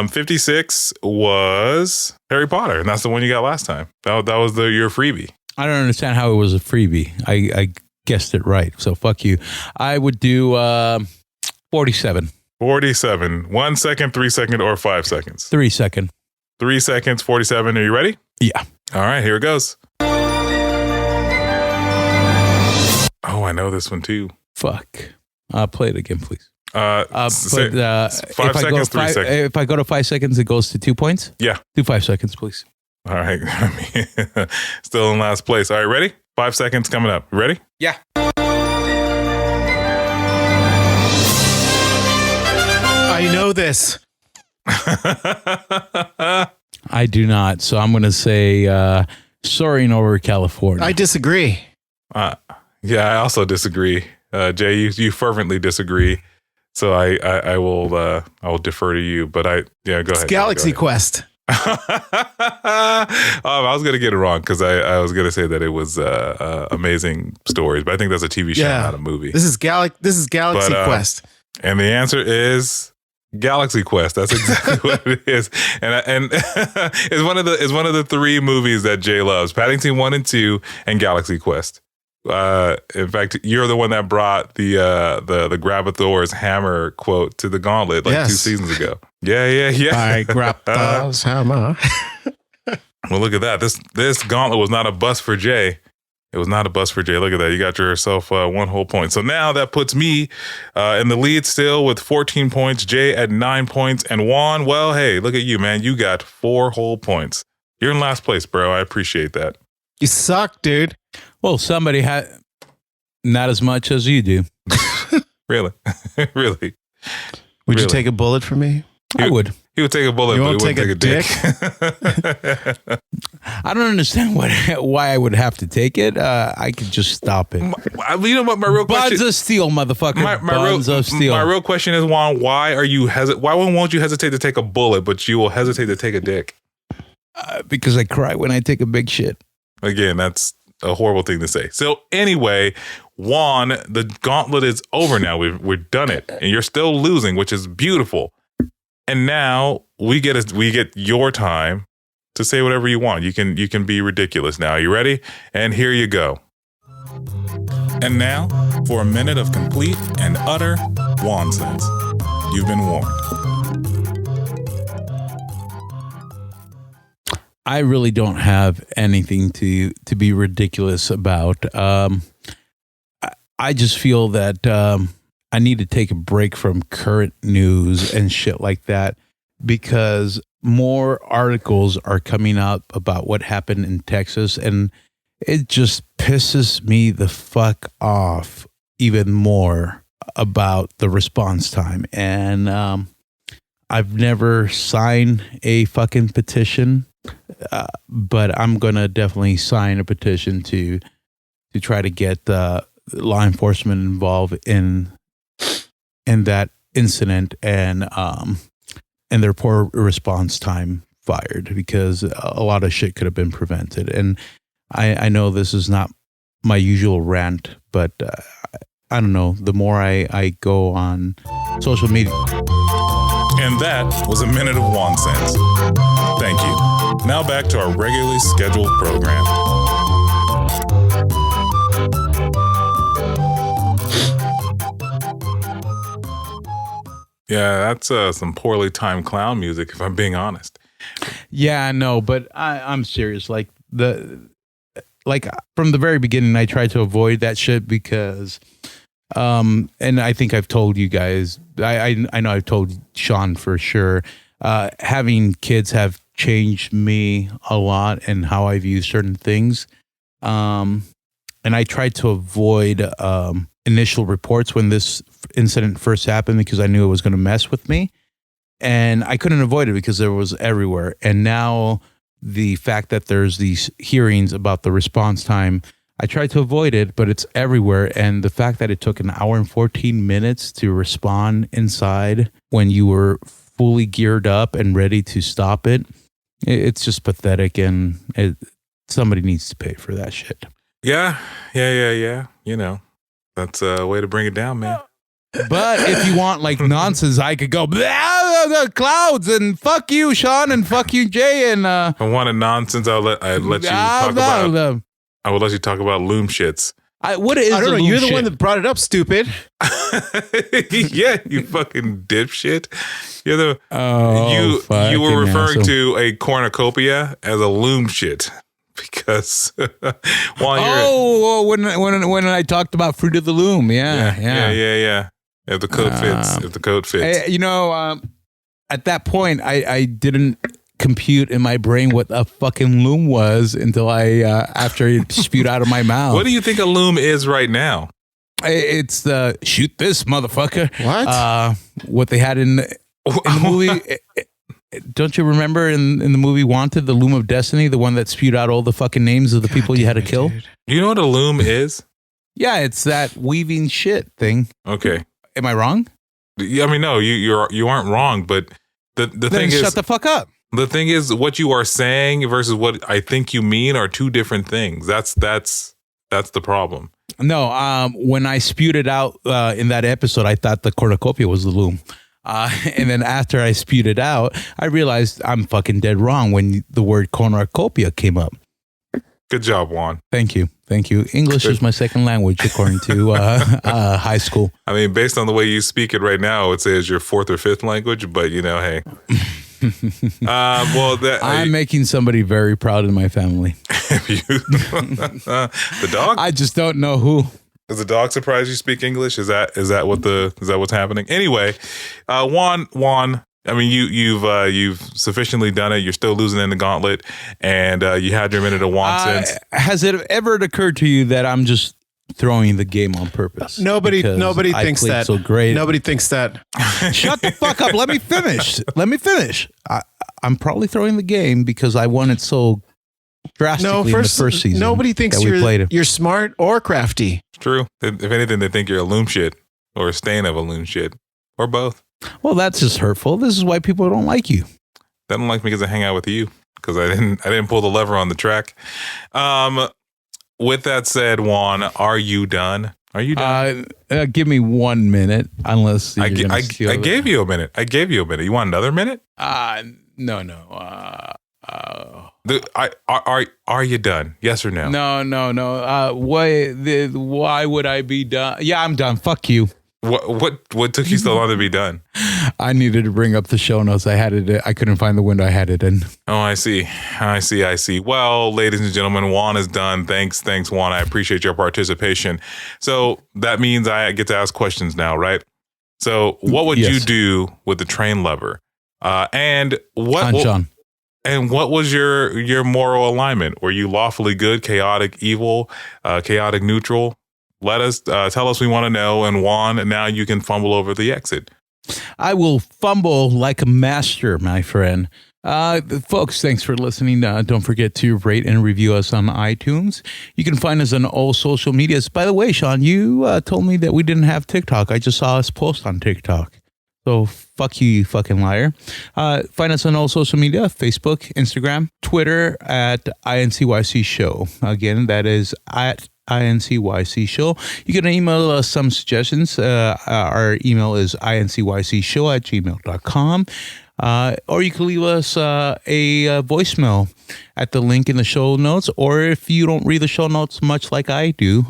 56 was Harry Potter, and that's the one you got last time. That was your freebie. I don't understand how it was a freebie. I guessed it right, so fuck you. I would do 47. 47. 1 second, 3 second, or 5 seconds? 3 second. 3 seconds, 47. Are you ready? Yeah. All right, here it goes. Oh, I know this one too. Fuck. Play it again, please. 5 seconds, 3 seconds. If I go to 5 seconds, it goes to 2 points? Yeah. Do 5 seconds, please. All right. Still in last place. All right, ready? 5 seconds coming up. Ready? Yeah. I know this. I do not. So I'm going to say Soaring Over California. I disagree. Yeah, I also disagree. Jay, you fervently disagree. So I will defer to you. But go ahead. It's Galaxy Quest. I was gonna get it wrong because I was gonna say that it was Amazing Stories, but I think that's a TV show, not a movie. This is Galaxy Quest, and the answer is Galaxy Quest. That's exactly what it is, and it's one of the three movies that Jay loves: Paddington 1 and 2, and Galaxy Quest. In fact, you're the one that brought the Grabbathor's hammer quote to the gauntlet 2 seasons ago. Yeah. I grabbed the hammer. Well, look at that. This gauntlet was not a bust for Jay. It was not a bust for Jay. Look at that. You got yourself 1 whole point. So now that puts me in the lead still with 14 points. Jay at 9 points. And Juan, well, hey, look at you, man. You got 4 whole points. You're in last place, bro. I appreciate that. You suck, dude. Well, somebody had not as much as you do. Really? Really? Would you take a bullet for me? I would. He would take a bullet, but he wouldn't take a dick. I don't understand why I would have to take it. I could just stop it. You know what? My real question. Buns of steel, motherfucker. Buns of steel. My real question is, Juan, why won't you hesitate to take a bullet, but you will hesitate to take a dick? Because I cry when I take a big shit. Again, that's a horrible thing to say. So anyway, Juan, the gauntlet is over now. We've done it, and you're still losing, which is beautiful. And now we get your time to say whatever you want. You can be ridiculous now. You ready? And here you go. And now for a minute of complete and utter nonsense. You've been warned. I really don't have anything to be ridiculous about. I just feel that I need to take a break from current news and shit like that because more articles are coming up about what happened in Texas, and it just pisses me the fuck off even more about the response time. And I've never signed a fucking petition. But I'm going to definitely sign a petition to try to get law enforcement involved in that incident and their poor response time fired, because a lot of shit could have been prevented. And I know this is not my usual rant, but I don't know. The more I go on social media. And that was a minute of nonsense. Thank you. Now back to our regularly scheduled program. Yeah, that's some poorly timed clown music, if I'm being honest. Yeah, I know, but I'm serious. Like from the very beginning, I tried to avoid that shit because, and I think I've told you guys, I know I've told Sean for sure, having kids have changed me a lot and how I view certain things. And I tried to avoid initial reports when this incident first happened because I knew it was going to mess with me. And I couldn't avoid it because it was everywhere. And now the fact that there's these hearings about the response time, I tried to avoid it, but it's everywhere. And the fact that it took 1 hour and 14 minutes to respond inside when you were fully geared up and ready to stop it, it's just pathetic, and somebody needs to pay for that shit. Yeah. You know, that's a way to bring it down, man. But if you want like nonsense, I could go the clouds and fuck you, Sean, and fuck you, Jay, and If I wanted nonsense, I'd let you talk about. I would let you talk about loom shits. What is? I don't know. loom You're the shit? one that brought it up, stupid. Yeah, you fucking dipshit. You're the you fucking were referring asshole. to a cornucopia as a loom shit because while you're when I talked about Fruit of the Loom, yeah. If the coat fits, at that point, I didn't compute in my brain what a fucking loom was until after it spewed out of my mouth. What do you think a loom is right now? It's the shoot this motherfucker. What? What they had in the movie. Don't you remember in the movie Wanted, the Loom of Destiny, the one that spewed out all the fucking names of the people you had to kill? Dude. Do you know what a loom is? Yeah, it's that weaving shit thing. Okay. Am I wrong? I mean, no, you aren't wrong, but the Then thing is, shut the fuck up. the thing is, what you are saying versus what I think you mean are two different things. That's the problem. No, when I spewed it out in that episode, I thought the cornucopia was the loom. And then after I spewed it out, I realized I'm fucking dead wrong when the word cornucopia came up. Good job, Juan. Thank you. English is my second language, according to high school. I mean, based on the way you speak it right now, I would say it's your fourth or fifth language, but hey. I'm making somebody very proud in my family. The dog? I just don't know who. Does the dog surprise you speak English? Is that what's happening? Anyway, Juan. I mean, you've sufficiently done it. You're still losing in the gauntlet, and you had your minute of nonsense. Has it ever occurred to you that I'm just throwing the game on purpose? Nobody I thinks played that. So great. Nobody thinks that. Shut the fuck up. Let me finish. I'm probably throwing the game because I won it so drastically in the first season. Nobody thinks you're smart or crafty. It's true. If anything, they think you're a loom shit or a stain of a loom shit or both. Well, that's just hurtful. This is why people don't like you. They don't like me because I hang out with you because I didn't pull the lever on the track. With that said, Juan, are you done? Are you done? Give me 1 minute, unless I gave you a minute. You want another minute? No. Are you done? Yes or no? No. Why would I be done? Yeah, I'm done. Fuck you. What took you so long to be done? I needed to bring up the show notes. I had it. I couldn't find the window I had it in. Oh, I see. Well, ladies and gentlemen, Juan is done. Thanks, Juan. I appreciate your participation. So that means I get to ask questions now, right? So what would you do with the train lever? And what was your moral alignment? Were you lawfully good, chaotic, evil, chaotic, neutral? Let us tell us. We want to know. And Juan, now you can fumble over the exit. I will fumble like a master, my friend. Folks, thanks for listening. Don't forget to rate and review us on iTunes. You can find us on all social medias. By the way, Sean, you told me that we didn't have TikTok. I just saw us post on TikTok. So fuck you, you fucking liar. Find us on all social media, Facebook, Instagram, Twitter at INCYCSHOW. Again, that is at INCYCSHOW. You can email us some suggestions. Our email is incycshow@gmail.com. Or you can leave us a voicemail at the link in the show notes. Or if you don't read the show notes much like I do,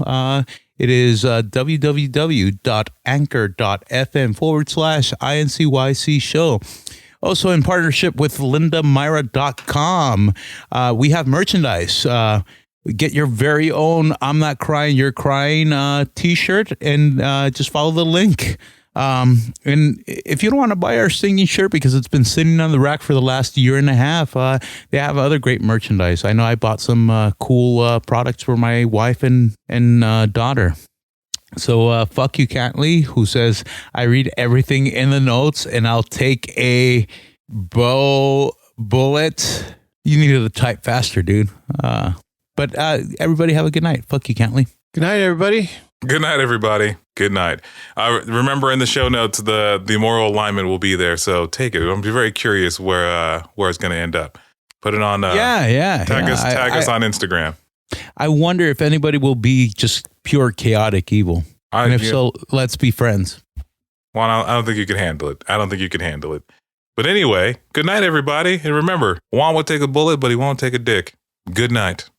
it is www.anchor.fm/INCYCSHOW. Also in partnership with LindaMyra.com. We have merchandise. Get your very own I'm Not Crying, You're Crying t-shirt and just follow the link. And if you don't want to buy our singing shirt because it's been sitting on the rack for the last year and a half, they have other great merchandise. I know I bought some cool products for my wife and daughter. So fuck you, Cantley, who says I read everything in the notes and I'll take a bullet. You needed to type faster, dude. But everybody have a good night. Fuck you, Cantley. Good night, everybody. Good night, everybody. Good night. Remember, in the show notes, the moral alignment will be there, so take it. I'm very curious where it's going to end up. Put it on. Tag us on Instagram. I wonder if anybody will be just pure chaotic evil. And if so, let's be friends. Well, I don't think you can handle it. But anyway, good night, everybody. And remember, Juan will take a bullet, but he won't take a dick. Good night.